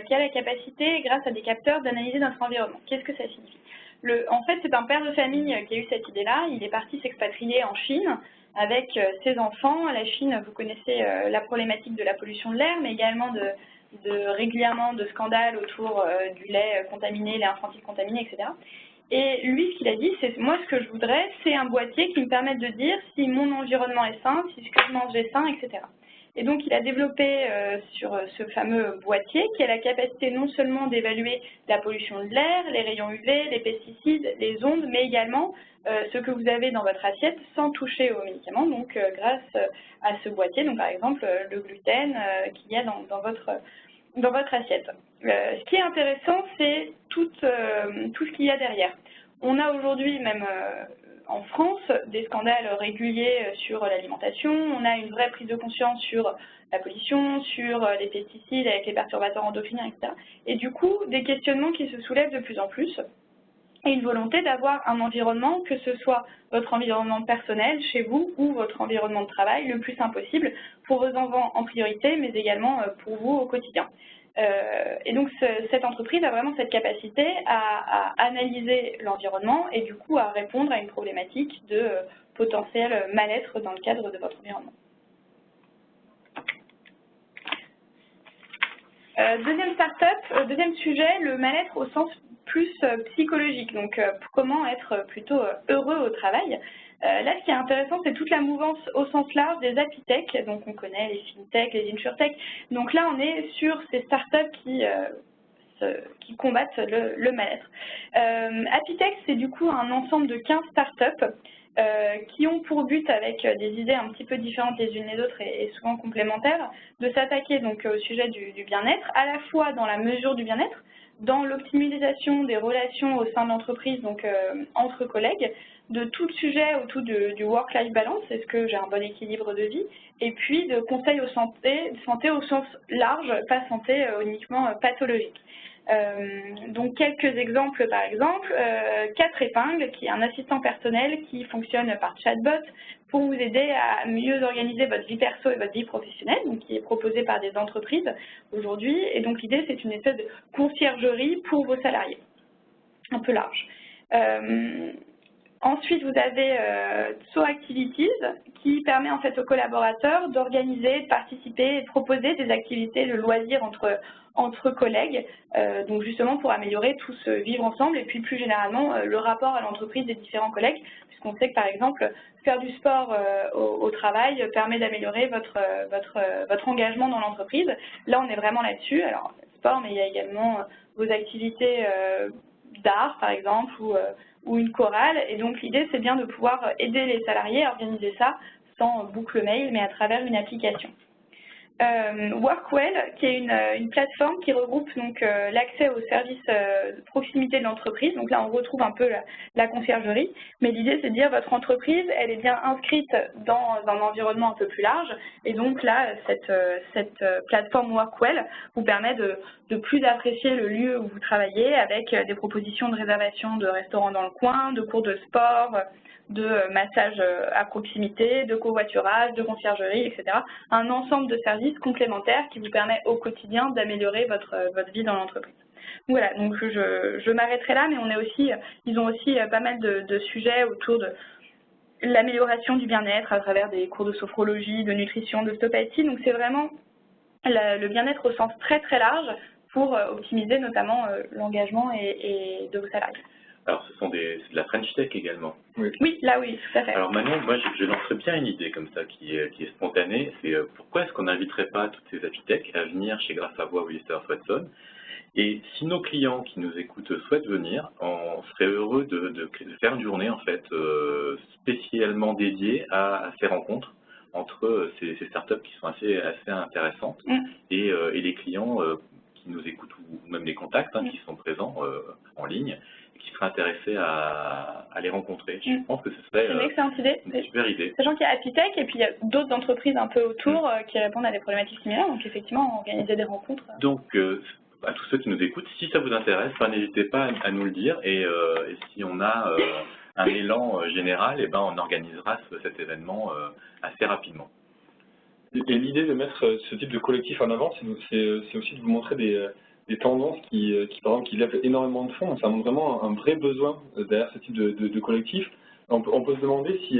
qui a la capacité, grâce à des capteurs, d'analyser notre environnement. Qu'est-ce que ça signifie? En fait, c'est un père de famille qui a eu cette idée-là. Il est parti s'expatrier en Chine avec ses enfants. La Chine, vous connaissez la problématique de la pollution de l'air, mais également régulièrement de scandales autour du lait contaminé, lait infantile contaminé, etc. Et lui, ce qu'il a dit, c'est moi, ce que je voudrais, c'est un boîtier qui me permette de dire si mon environnement est sain, si ce que je mange est sain, etc. Et donc, il a développé sur ce fameux boîtier qui a la capacité non seulement d'évaluer la pollution de l'air, les rayons UV, les pesticides, les ondes, mais également ce que vous avez dans votre assiette sans toucher aux médicaments, donc grâce à ce boîtier, donc par exemple le gluten qu'il y a dans votre assiette. Ce qui est intéressant, c'est tout ce qu'il y a derrière. On a aujourd'hui, même en France, des scandales réguliers sur l'alimentation. On a une vraie prise de conscience sur la pollution, sur les pesticides avec les perturbateurs endocriniens, etc. Et du coup, des questionnements qui se soulèvent de plus en plus. Et une volonté d'avoir un environnement, que ce soit votre environnement personnel chez vous ou votre environnement de travail, le plus sain possible pour vos enfants en priorité, mais également pour vous au quotidien. Et donc cette entreprise a vraiment cette capacité à analyser l'environnement et du coup à répondre à une problématique de potentiel mal-être dans le cadre de votre environnement. Deuxième start-up, deuxième sujet, le mal-être au sens plus psychologique, donc comment être plutôt heureux au travail. Là, ce qui est intéressant, c'est toute la mouvance au sens large des Apitech, donc on connaît les FinTech, les InsurTech. Donc là, on est sur ces startups qui combattent le mal-être. Apitech, c'est du coup un ensemble de 15 startups qui ont pour but, avec des idées un petit peu différentes les unes les autres et souvent complémentaires, de s'attaquer donc au sujet du bien-être, à la fois dans la mesure du bien-être, dans l'optimisation des relations au sein de l'entreprise, donc entre collègues, de tout sujet autour du work-life balance, est-ce que j'ai un bon équilibre de vie, et puis de conseils santé au sens large, pas santé uniquement pathologique. Donc quelques exemples par exemple, 4 épingles, qui est un assistant personnel qui fonctionne par chatbot pour vous aider à mieux organiser votre vie perso et votre vie professionnelle, donc qui est proposé par des entreprises aujourd'hui. Et donc l'idée, c'est une espèce de conciergerie pour vos salariés, un peu large. Ensuite, vous avez So Activities qui permet en fait aux collaborateurs d'organiser, de participer et de proposer des activités de loisirs entre collègues, donc justement pour améliorer tout ce vivre ensemble et puis plus généralement le rapport à l'entreprise des différents collègues, puisqu'on sait que par exemple faire du sport au travail permet d'améliorer votre engagement dans l'entreprise. Là, on est vraiment là-dessus. Alors, sport, mais il y a également vos activités d'art par exemple ou une chorale, et donc l'idée c'est bien de pouvoir aider les salariés à organiser ça sans boucle mail mais à travers une application. Workwell, qui est une plateforme qui regroupe donc l'accès aux services de proximité de l'entreprise. Donc là, on retrouve un peu la conciergerie, mais l'idée, c'est de dire votre entreprise, elle est bien inscrite dans un environnement un peu plus large, et donc là, cette plateforme Workwell vous permet de plus apprécier le lieu où vous travaillez avec des propositions de réservation de restaurants dans le coin, de cours de sport, de massage à proximité, de covoiturage, de conciergerie, etc. Un ensemble de services complémentaires qui vous permet au quotidien d'améliorer votre vie dans l'entreprise. Voilà, donc je m'arrêterai là, mais ils ont aussi pas mal de sujets autour de l'amélioration du bien-être à travers des cours de sophrologie, de nutrition, d'ostéopathie. Donc c'est vraiment le bien-être au sens très très large pour optimiser notamment l'engagement et de vos salariés. Alors, c'est de la French Tech également. Oui, là oui, tout à fait. Alors Manon, moi je lancerais bien une idée comme ça qui est spontanée, c'est pourquoi est-ce qu'on n'inviterait pas toutes ces Apitech à venir chez Grâce à Voix ou Lister Watson, et si nos clients qui nous écoutent souhaitent venir, on serait heureux de faire une journée en fait spécialement dédiée à ces rencontres entre ces startups qui sont assez intéressantes et les clients qui nous écoutent ou même les contacts qui sont présents en ligne, qui seraient intéressés à les rencontrer. Je pense que ce serait une excellente idée. Une super idée. Sachant qu'il y a Apitech et puis il y a d'autres entreprises un peu autour qui répondent à des problématiques similaires, donc effectivement, organiser des rencontres. Donc, à tous ceux qui nous écoutent, si ça vous intéresse, n'hésitez pas à nous le dire et si on a un élan général, et on organisera cet événement assez rapidement. Et l'idée de mettre ce type de collectif en avant, c'est aussi de vous montrer des tendances qui par exemple, qui lèvent énormément de fonds. Donc ça montre vraiment un vrai besoin derrière ce type de collectif. On peut se demander si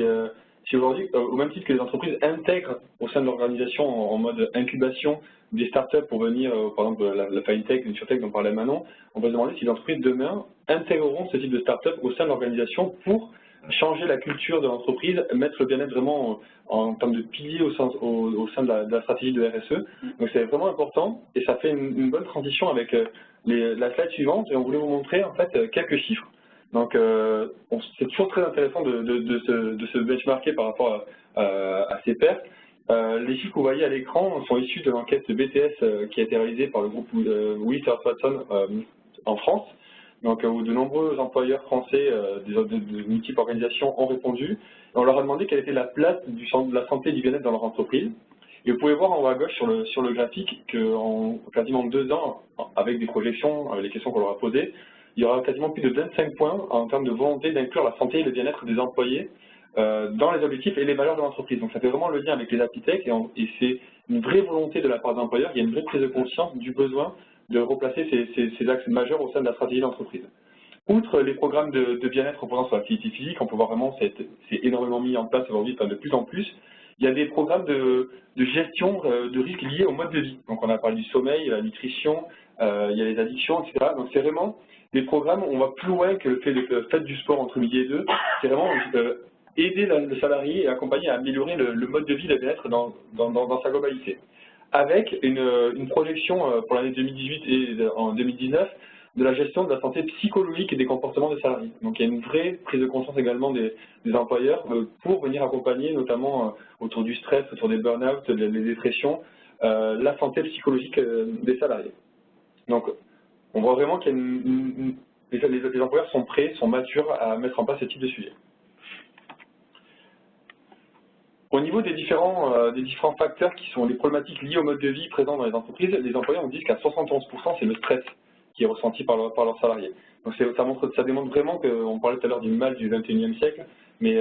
aujourd'hui, au même titre que les entreprises intègrent au sein de l'organisation en mode incubation des startups pour venir, par exemple la FinTech, l'InsurTech dont parlait Manon, on peut se demander si les entreprises demain intégreront ce type de startup au sein de l'organisation pour changer la culture de l'entreprise, mettre le bien-être vraiment en termes de pilier au sein de la stratégie de RSE. Donc c'est vraiment important et ça fait une bonne transition avec la slide suivante et on voulait vous montrer en fait quelques chiffres. Donc c'est toujours très intéressant de se benchmarker par rapport à ces pairs. Les chiffres que vous voyez à l'écran sont issus de l'enquête BTS qui a été réalisée par le groupe Willis Towers Watson en France. Donc, où de nombreux employeurs français de multiples organisations ont répondu. Et on leur a demandé quelle était la place de la santé et du bien-être dans leur entreprise. Et vous pouvez voir en haut à gauche sur le graphique qu'en quasiment 2 ans, avec des projections, les questions qu'on leur a posées, il y aura quasiment plus de 25 points en termes de volonté d'inclure la santé et le bien-être des employés dans les objectifs et les valeurs de l'entreprise. Donc ça fait vraiment le lien avec les Apitech et c'est une vraie volonté de la part des employeurs, il y a une vraie prise de conscience du besoin de replacer ces axes majeurs au sein de la stratégie de l'entreprise. Outre les programmes de bien-être reposant sur l'activité physique, on peut voir vraiment c'est énormément mis en place aujourd'hui, de plus en plus. Il y a des programmes de gestion de risques liés au mode de vie. Donc on a parlé du sommeil, la nutrition, il y a les addictions, etc. Donc c'est vraiment des programmes où on va plus loin que le fait du sport entre midi et 2. C'est vraiment aider le salarié et accompagner à améliorer le mode de vie, le bien-être dans sa globalité. Avec une projection pour l'année 2018 et en 2019 de la gestion de la santé psychologique et des comportements des salariés. Donc il y a une vraie prise de conscience également des employeurs pour venir accompagner notamment autour du stress, autour des burn-out, des dépressions, la santé psychologique des salariés. Donc on voit vraiment qu'il y a les employeurs sont prêts, sont matures à mettre en place ce type de sujet. Au niveau des différents facteurs qui sont les problématiques liées au mode de vie présents dans les entreprises, les employeurs nous disent qu'à 71% c'est le stress qui est ressenti par leurs salariés. Donc ça démontre vraiment qu'on parlait tout à l'heure du mal du XXIe siècle, mais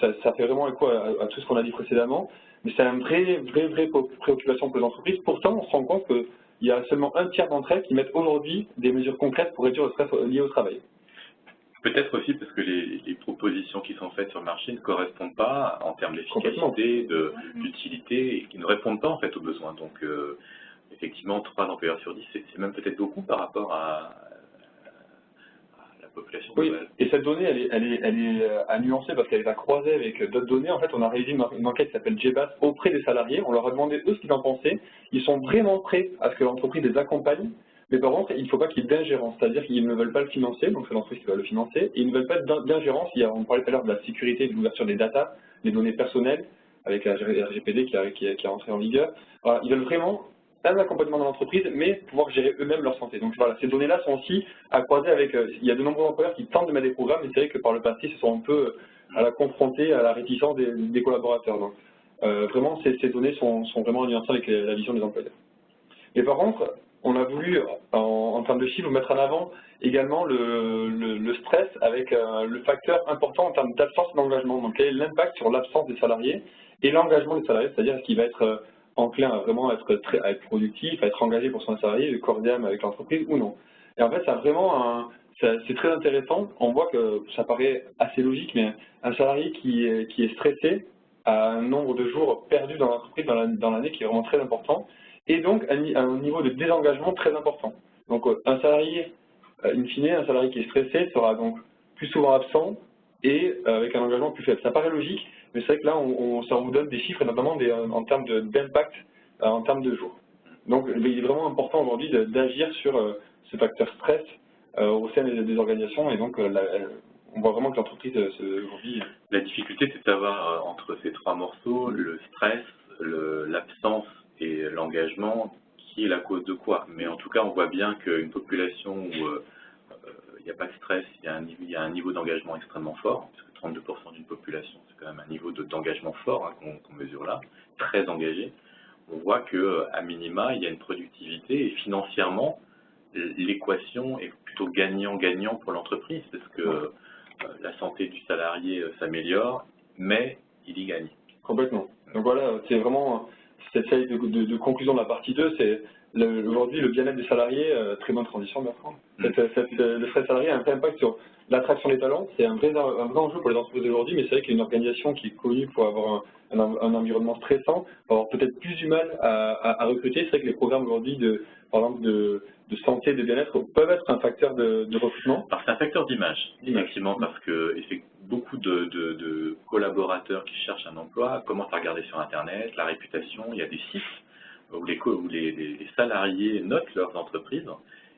ça fait vraiment écho à tout ce qu'on a dit précédemment. Mais c'est une vraie préoccupation pour les entreprises. Pourtant, on se rend compte qu'il y a seulement un tiers d'entre elles qui mettent aujourd'hui des mesures concrètes pour réduire le stress lié au travail. Peut-être aussi parce que les propositions qui sont faites sur le marché ne correspondent pas en termes d'efficacité, d'utilité, et qui ne répondent pas en fait aux besoins. Donc effectivement, 3 employeurs sur 10, c'est même peut-être beaucoup par rapport à la population globale. Oui, et cette donnée, elle est à nuancer parce qu'elle est à croiser avec d'autres données. En fait, on a réalisé une enquête qui s'appelle GBAS auprès des salariés. On leur a demandé eux ce qu'ils en pensaient. Ils sont vraiment prêts à ce que l'entreprise les accompagne. Mais par contre, il ne faut pas qu'il y ait d'ingérence, c'est-à-dire qu'ils ne veulent pas le financer, donc c'est l'entreprise qui va le financer, et ils ne veulent pas d'ingérence. On parlait tout à l'heure de la sécurité et de l'ouverture des data, des données personnelles, avec la RGPD qui est rentrée en vigueur. Voilà, ils veulent vraiment un accompagnement dans l'entreprise, mais pouvoir gérer eux-mêmes leur santé. Donc voilà, ces données-là sont aussi à croiser avec, il y a de nombreux employeurs qui tentent de mettre des programmes, mais c'est vrai que par le passé, ils se sont un peu confrontés à la réticence des collaborateurs. Donc vraiment, ces données sont vraiment en nuance avec la vision des employeurs. Mais par contre, on a voulu, en termes de chiffres, mettre en avant également le stress avec le facteur important en termes d'absence d'engagement. Donc, quel est l'impact sur l'absence des salariés et l'engagement des salariés, c'est-à-dire est-ce qu'il va être enclin à vraiment être productif, à être engagé pour son salarié, corps et âme avec l'entreprise ou non. Et en fait, c'est très intéressant. On voit que ça paraît assez logique, mais un salarié qui est stressé a un nombre de jours perdus dans l'entreprise dans l'année qui est vraiment très important. Et donc un niveau de désengagement très important. Donc un salarié, in fine, un salarié qui est stressé sera donc plus souvent absent et avec un engagement plus faible. Ça paraît logique, mais c'est vrai que là, ça vous donne des chiffres, et notamment en termes d'impact, en termes de jours. Donc il est vraiment important aujourd'hui d'agir sur ce facteur stress au sein des organisations, et donc on voit vraiment que l'entreprise aujourd'hui... La difficulté, c'est de savoir entre ces 3 morceaux, le stress, l'absence et l'engagement, qui est la cause de quoi. Mais en tout cas, on voit bien qu'une population où il n'y a pas de stress, il y a un niveau d'engagement extrêmement fort, parce que 32% d'une population, c'est quand même un niveau d'engagement fort qu'on mesure là, très engagé. On voit qu'à minima, il y a une productivité, et financièrement, l'équation est plutôt gagnant-gagnant pour l'entreprise, parce que la santé du salarié s'améliore, mais il y gagne. Complètement. Donc voilà, c'est vraiment cette série de conclusion de la partie 2, c'est aujourd'hui le bien-être des salariés, très bonne transition Bertrand. Le stress salarié a un vrai impact sur l'attraction des talents, c'est un vrai enjeu pour les entreprises d'aujourd'hui, mais c'est vrai qu'une organisation qui est connue pour avoir un environnement stressant va avoir peut-être plus du mal à recruter. C'est vrai que les programmes aujourd'hui, par exemple, de santé, de bien-être, peuvent être un facteur de recrutement. Alors c'est un facteur d'image, effectivement, parce que beaucoup de collaborateurs qui cherchent un emploi commencent à regarder sur Internet, la réputation, il y a des sites où les salariés notent leurs entreprises,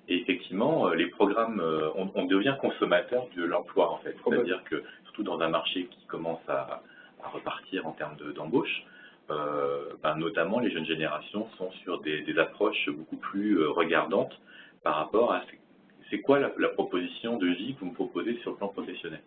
et effectivement, les programmes, on devient consommateur de l'emploi, en fait. C'est-à-dire que, surtout dans un marché qui commence à repartir en termes d'embauche, notamment les jeunes générations sont sur des approches beaucoup plus regardantes par rapport à c'est quoi la proposition de vie que vous me proposez sur le plan professionnel.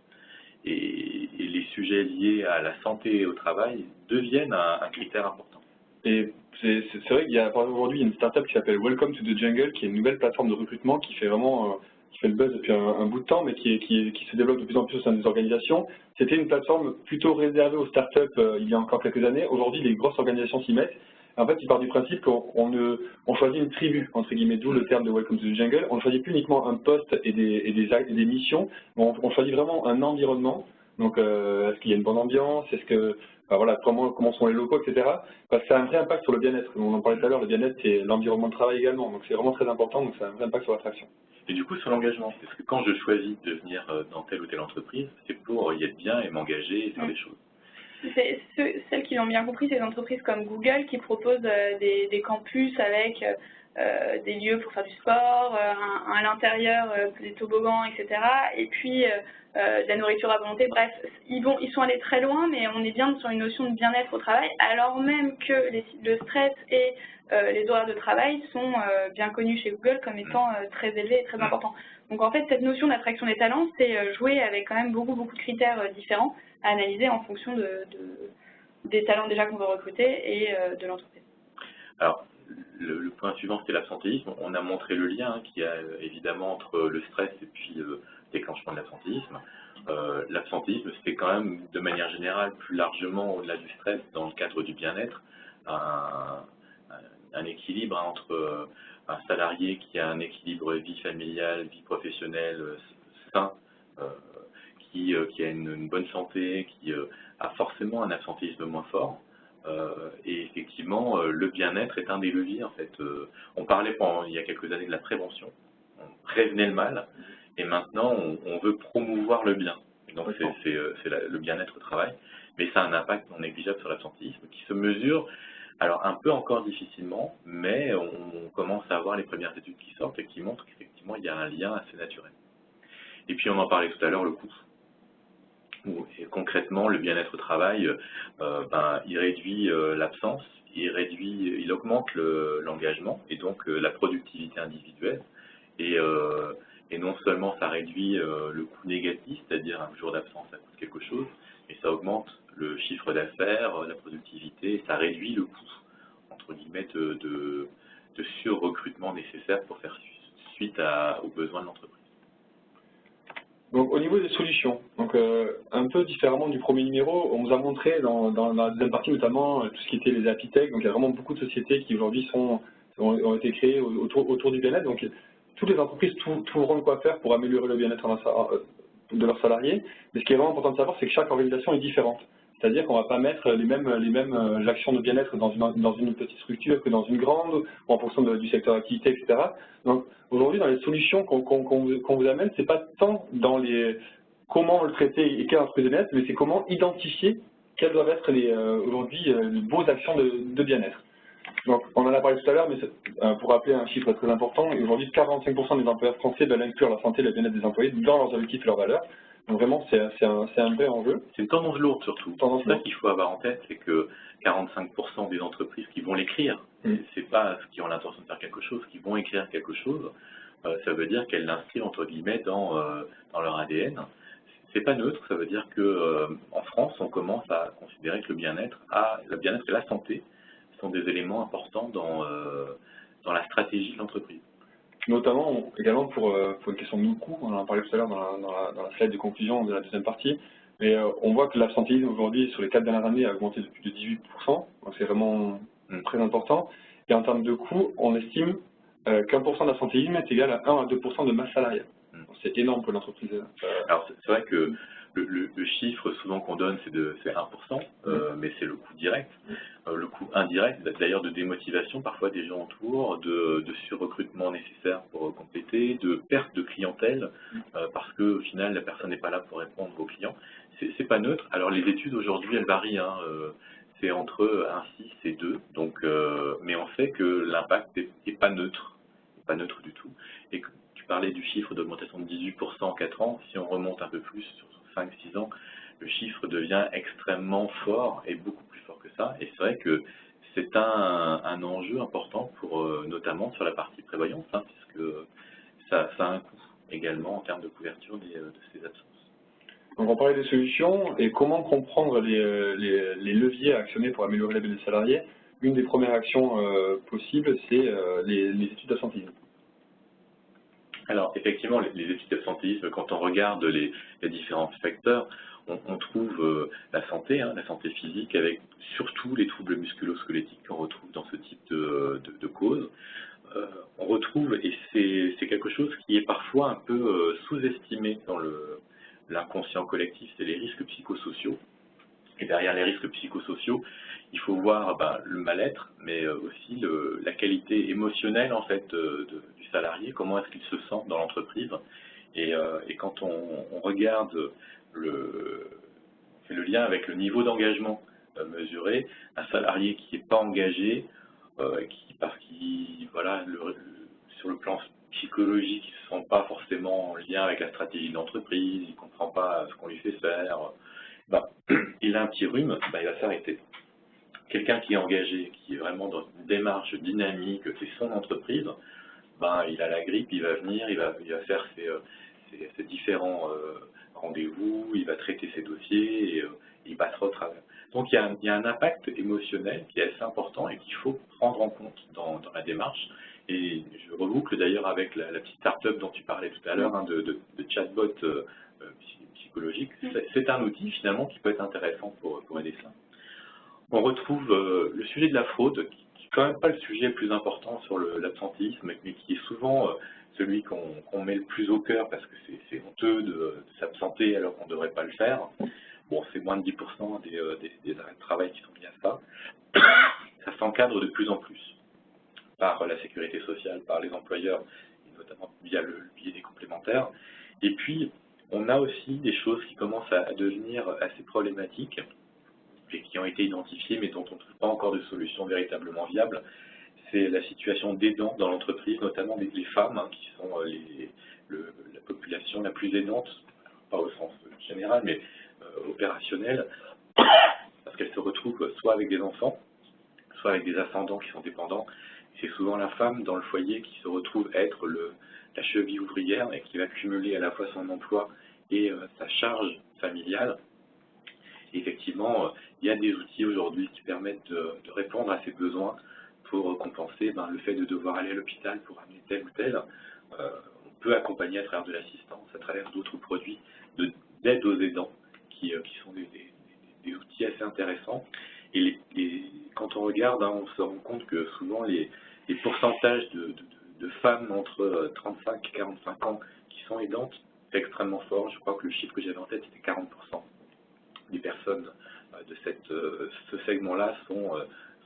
Et les sujets liés à la santé au travail deviennent un critère important. Et c'est vrai qu'il y a, par exemple, aujourd'hui, une startup qui s'appelle Welcome to the Jungle, qui est une nouvelle plateforme de recrutement qui fait vraiment qui fait le buzz depuis un bout de temps, mais qui se développe de plus en plus au sein des organisations. C'était une plateforme plutôt réservée aux startups il y a encore quelques années. Aujourd'hui, les grosses organisations s'y mettent. En fait, il part du principe qu'on choisit une tribu, entre guillemets, d'où le terme de Welcome to the Jungle. On ne choisit plus uniquement un poste et des missions, mais on choisit vraiment un environnement. Donc, est-ce qu'il y a une bonne ambiance? Est-ce que, voilà, comment sont les locaux, etc. Parce que ça a un vrai impact sur le bien-être. On en parlait tout à l'heure, le bien-être, c'est l'environnement de travail également. Donc, c'est vraiment très important, donc ça a un vrai impact sur l'attraction. Et du coup, sur l'engagement, parce que quand je choisis de venir dans telle ou telle entreprise, c'est pour y être bien et m'engager et faire des choses. Celles qui l'ont bien compris, c'est des entreprises comme Google qui proposent des campus avec des lieux pour faire du sport, à l'intérieur des toboggans, etc. Et puis de la nourriture à volonté. Bref, ils sont allés très loin, mais on est bien sur une notion de bien-être au travail, alors même que le stress et les horaires de travail sont bien connus chez Google comme étant très élevés et très importants. Donc en fait, cette notion d'attraction des talents, c'est jouer avec quand même beaucoup de critères différents à analyser en fonction des talents déjà qu'on veut recruter et de l'entreprise. Alors, le point suivant, c'était l'absentéisme. On a montré le lien qu'il y a évidemment entre le stress et puis le déclenchement de l'absentéisme. L'absentéisme, c'est quand même, de manière générale, plus largement au-delà du stress, dans le cadre du bien-être, un équilibre entre un salarié qui a un équilibre vie familiale, vie professionnelle sain, qui a une bonne santé, qui a forcément un absentéisme moins fort. Et effectivement, le bien-être est un des leviers. En fait, on parlait il y a quelques années de la prévention, on prévenait le mal, et maintenant on veut promouvoir le bien. Donc c'est le bien-être au travail, mais ça a un impact non négligeable sur l'absentéisme qui se mesure, alors un peu encore difficilement, mais on commence à avoir les premières études qui sortent et qui montrent qu'effectivement il y a un lien assez naturel. Et puis on en parlait tout à l'heure, le coût. Et concrètement, le bien-être au travail, il réduit l'absence, il augmente l'engagement et donc la productivité individuelle. Et non seulement ça réduit le coût négatif, c'est-à-dire un jour d'absence ça coûte quelque chose, mais ça augmente le chiffre d'affaires, la productivité, et ça réduit le coût, entre guillemets, de sur-recrutement nécessaire pour faire suite aux besoins de l'entreprise. Donc au niveau des solutions, donc un peu différemment du premier numéro, on vous a montré dans la deuxième partie notamment tout ce qui était les Apitech. Donc il y a vraiment beaucoup de sociétés qui aujourd'hui ont été créées autour du bien-être. Donc toutes les entreprises trouveront de quoi faire pour améliorer le bien-être de leurs salariés. Mais ce qui est vraiment important de savoir, c'est que chaque organisation est différente. C'est-à-dire qu'on ne va pas mettre les mêmes actions de bien-être dans une petite structure que dans une grande, ou en fonction du secteur d'activité, etc. Donc aujourd'hui, dans les solutions qu'on vous amène, ce n'est pas tant dans comment le traiter et quelle entreprise de bien-être, mais c'est comment identifier quelles doivent être aujourd'hui les beaux actions de bien-être. Donc on en a parlé tout à l'heure, mais pour rappeler un chiffre très important, aujourd'hui 45% des employeurs français veulent inclure la santé et le bien-être des employés dans leurs objectifs et leurs valeurs. Donc vraiment, c'est un vrai enjeu. C'est une tendance lourde surtout. C'est ça qu'il faut avoir en tête, c'est que 45% des entreprises qui vont l'écrire, c'est pas ceux qui ont l'intention de faire quelque chose, qui vont écrire quelque chose, ça veut dire qu'elles l'inscrivent entre guillemets dans leur ADN. C'est pas neutre, ça veut dire que en France, on commence à considérer que le bien-être et la santé sont des éléments importants dans la stratégie de l'entreprise. Notamment également pour une question de coût, on en a parlé tout à l'heure dans la slide de conclusion de la deuxième partie, mais on voit que l'absentéisme aujourd'hui sur les 4 dernières années a augmenté de plus de 18%, donc c'est vraiment très important. Et en termes de coût, on estime qu'1% d'absentéisme est égal à 1 à 2% de masse salariale. C'est énorme pour l'entreprise. Alors c'est vrai que le chiffre souvent qu'on donne c'est 1%, mais c'est le coût direct. Le coût indirect, d'ailleurs de démotivation parfois des gens autour, de surrecrutement nécessaire pour compléter, de perte de clientèle, parce qu'au final la personne n'est pas là pour répondre aux clients. C'est pas neutre. Alors les études aujourd'hui elles varient, c'est entre 1,6 et 2, donc, mais on sait que l'impact n'est pas neutre du tout. Et tu parlais du chiffre d'augmentation de 18% en 4 ans, si on remonte un peu plus sur 5-6 ans, le chiffre devient extrêmement fort et beaucoup plus fort que ça. Et c'est vrai que c'est un enjeu important notamment sur la partie prévoyance, puisque ça a un coût également en termes de couverture de ces absences. Donc on parlait des solutions et comment comprendre les leviers à actionner pour améliorer la vie des salariés. Une des premières actions possibles, c'est les études d'absentéisme. Alors effectivement, les études d'absentéisme, quand on regarde les différents facteurs, on trouve la santé physique, avec surtout les troubles musculo-squelettiques qu'on retrouve dans ce type de causes. On retrouve, et c'est quelque chose qui est parfois un peu sous-estimé dans l'inconscient collectif, c'est les risques psychosociaux. Et derrière les risques psychosociaux, il faut voir le mal-être, mais aussi la qualité émotionnelle en fait du salarié, comment est-ce qu'il se sent dans l'entreprise. Et quand on regarde on fait le lien avec le niveau d'engagement mesuré, un salarié qui n'est pas engagé, parce qu'il sur le plan psychologique, il ne se sent pas forcément en lien avec la stratégie de l'entreprise, il ne comprend pas ce qu'on lui fait faire, il a un petit rhume, il va s'arrêter. Quelqu'un qui est engagé, qui est vraiment dans une démarche dynamique, c'est son entreprise, il a la grippe, il va venir, il va faire ses différents rendez-vous, il va traiter ses dossiers il passera au travers. Donc il y a un impact émotionnel qui est assez important et qu'il faut prendre en compte dans la démarche. Et je reboucle d'ailleurs avec la petite start-up dont tu parlais tout à l'heure, hein, de chatbot psychologique. C'est un outil finalement qui peut être intéressant pour aider ça. On retrouve le sujet de la fraude, qui n'est quand même pas le sujet le plus important sur l'absentéisme, mais qui est souvent celui qu'on met le plus au cœur parce que c'est honteux de s'absenter alors qu'on ne devrait pas le faire. Bon, c'est moins de 10% des arrêts de travail qui sont liés à ça. Ça s'encadre de plus en plus par la sécurité sociale, par les employeurs, et notamment via le biais des complémentaires. Et puis, on a aussi des choses qui commencent à devenir assez problématiques et qui ont été identifiées, mais dont on ne trouve pas encore de solution véritablement viable. C'est la situation d'aidants dans l'entreprise, notamment les femmes, hein, qui sont la population la plus aidante, pas au sens général, mais opérationnelle, parce qu'elles se retrouvent soit avec des enfants, soit avec des ascendants qui sont dépendants. C'est souvent la femme dans le foyer qui se retrouve être la cheville ouvrière et qui va cumuler à la fois son emploi et sa charge familiale. Et effectivement, il y a des outils aujourd'hui qui permettent de répondre à ces besoins pour compenser le fait de devoir aller à l'hôpital pour amener tel ou tel. On peut accompagner à travers de l'assistance, à travers d'autres produits d'aide aux aidants qui sont des outils assez intéressants. Et quand on regarde, hein, on se rend compte que souvent les pourcentages de femmes entre 35 et 45 ans qui sont aidantes, c'est extrêmement fort. Je crois que le chiffre que j'avais en tête, c'était 40% des personnes de ce segment-là sont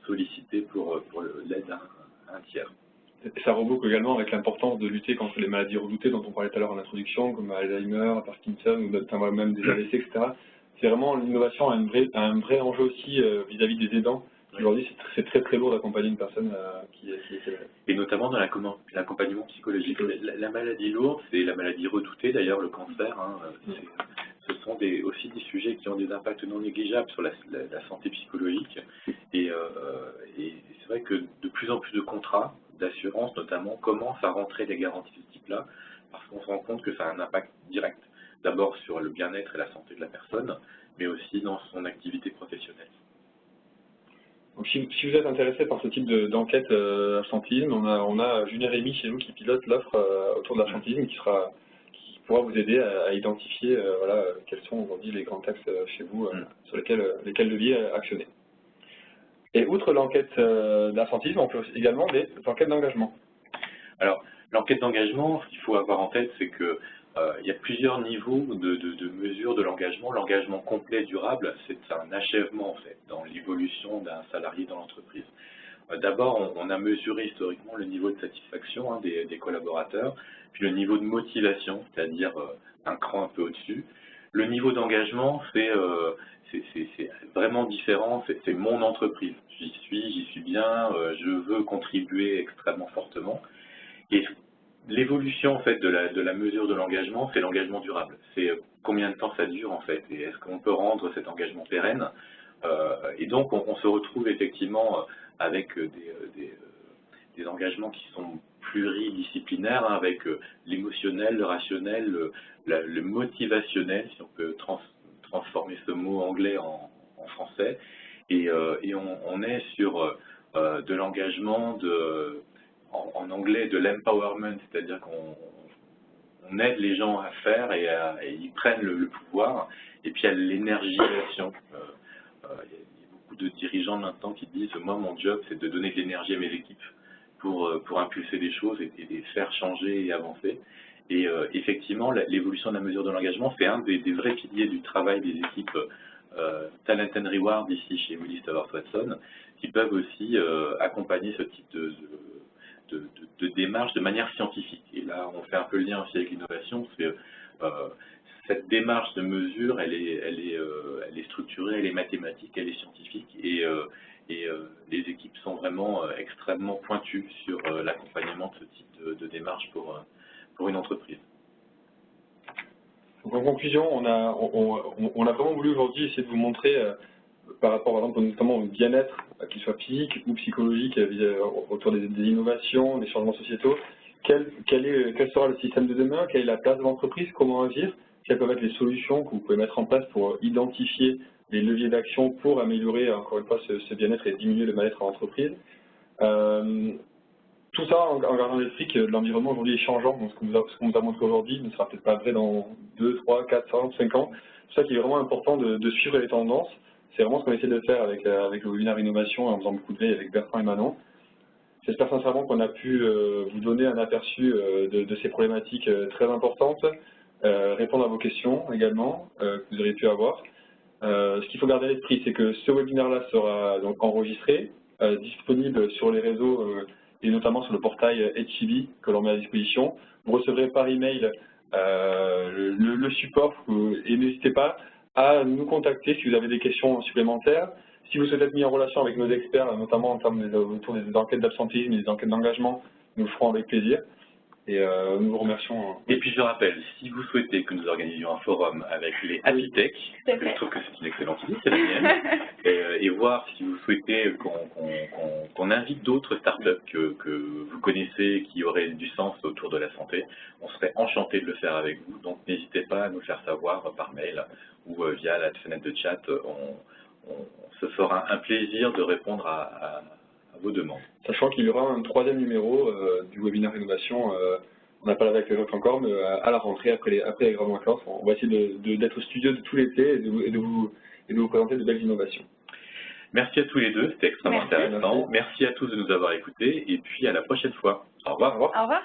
sollicitées pour l'aide à un tiers. Et ça reboucle également avec l'importance de lutter contre les maladies redoutées dont on parlait tout à l'heure en introduction, comme Alzheimer, Parkinson, ou notamment même des AVC, etc. C'est vraiment l'innovation a un vrai enjeu aussi vis-à-vis des aidants. Aujourd'hui, c'est très très lourd d'accompagner une personne qui est malade. Et notamment dans l'accompagnement psychologique. La maladie lourde, c'est la maladie redoutée, d'ailleurs le cancer. Hein, ce sont aussi des sujets qui ont des impacts non négligeables sur la santé psychologique. Et c'est vrai que de plus en plus de contrats d'assurance, notamment, commencent à rentrer des garanties de ce type-là, parce qu'on se rend compte que ça a un impact direct, d'abord sur le bien-être et la santé de la personne, mais aussi dans son activité professionnelle. Donc, si vous êtes intéressé par ce type d'enquête absentéisme, on a Julien Rémy chez nous qui pilote l'offre autour de l'absentéisme qui pourra vous aider à identifier quels sont aujourd'hui les grands axes chez vous sur lesquels leviers actionner. Et outre l'enquête d'absentéisme, on fait également des enquêtes d'engagement. Alors, l'enquête d'engagement, ce qu'il faut avoir en tête, c'est que il y a plusieurs niveaux de mesure de l'engagement. L'engagement complet durable, c'est un achèvement en fait dans l'évolution d'un salarié dans l'entreprise. D'abord, on a mesuré historiquement le niveau de satisfaction des collaborateurs, puis le niveau de motivation, c'est-à-dire un cran un peu au-dessus. Le niveau d'engagement, c'est vraiment différent, c'est mon entreprise. J'y suis bien, je veux contribuer extrêmement fortement. Et l'évolution en fait de la mesure de l'engagement, c'est l'engagement durable. C'est combien de temps ça dure en fait, et est-ce qu'on peut rendre cet engagement pérenne. Et donc on se retrouve effectivement avec des engagements qui sont pluridisciplinaires, hein, avec l'émotionnel, le rationnel, le motivationnel, si on peut transformer ce mot anglais en français. Et on est sur de l'engagement en anglais de l'empowerment, c'est-à-dire qu'on aide les gens à faire et ils prennent le pouvoir. Et puis il y a l'énergisation. Il y a beaucoup de dirigeants maintenant qui disent « moi mon job c'est de donner de l'énergie à mes équipes pour impulser des choses et les faire changer et avancer ». Et effectivement l'évolution de la mesure de l'engagement c'est un des vrais piliers du travail des équipes Talent and Reward ici chez Willis Towers Watson, qui peuvent aussi accompagner ce type de démarche de manière scientifique. Et là, on fait un peu le lien aussi avec l'innovation. Cette démarche de mesure, elle est structurée, elle est mathématique, elle est scientifique, et les équipes sont vraiment extrêmement pointues sur l'accompagnement de ce type de démarche pour une entreprise. Donc, en conclusion, on a vraiment voulu aujourd'hui essayer de vous montrer par rapport, par exemple, notamment au bien-être, qu'il soit physique ou psychologique, autour des innovations, des changements sociétaux, quel sera le système de demain, quelle est la place de l'entreprise, comment agir. quelles peuvent être les solutions que vous pouvez mettre en place pour identifier les leviers d'action pour améliorer, encore une fois, ce bien-être et diminuer le mal-être en entreprise. Tout ça en gardant à l'esprit que l'environnement aujourd'hui est changeant, donc ce qu'on nous a montré aujourd'hui ne sera peut-être pas vrai dans 2, 3, 4, 5 ans. C'est ça qui est vraiment important de suivre les tendances. C'est vraiment ce qu'on essaie de faire avec le webinaire innovation en faisant beaucoup de veille avec Bertrand et Manon. J'espère sincèrement qu'on a pu vous donner un aperçu de ces problématiques très importantes, répondre à vos questions également que vous auriez pu avoir. Ce qu'il faut garder à l'esprit, c'est que ce webinaire-là sera donc enregistré, disponible sur les réseaux et notamment sur le portail HCB que l'on met à disposition. Vous recevrez par email le support et n'hésitez pas à nous contacter si vous avez des questions supplémentaires. Si vous souhaitez être mis en relation avec nos experts, notamment en termes autour des enquêtes d'absentéisme et des enquêtes d'engagement, nous le ferons avec plaisir. Et nous vous remercions. Et puis je rappelle, si vous souhaitez que nous organisions un forum avec les Happy Tech, je trouve que c'est une excellente idée, c'est la mienne, et voir si vous souhaitez qu'on invite d'autres startups que vous connaissez qui auraient du sens autour de la santé, on serait enchanté de le faire avec vous. Donc n'hésitez pas à nous faire savoir par mail ou via la fenêtre de chat. On se fera un plaisir de répondre à vos demandes. Sachant qu'il y aura un 3e numéro du webinaire innovation, on n'a pas la date exacte encore, mais à la rentrée, après les grandes vacances, on va essayer d'être au studio de tout l'été et de vous présenter de belles innovations. Merci à tous les deux, c'était extrêmement intéressant. Merci à tous de nous avoir écoutés et puis à la prochaine fois. Au revoir. Au revoir.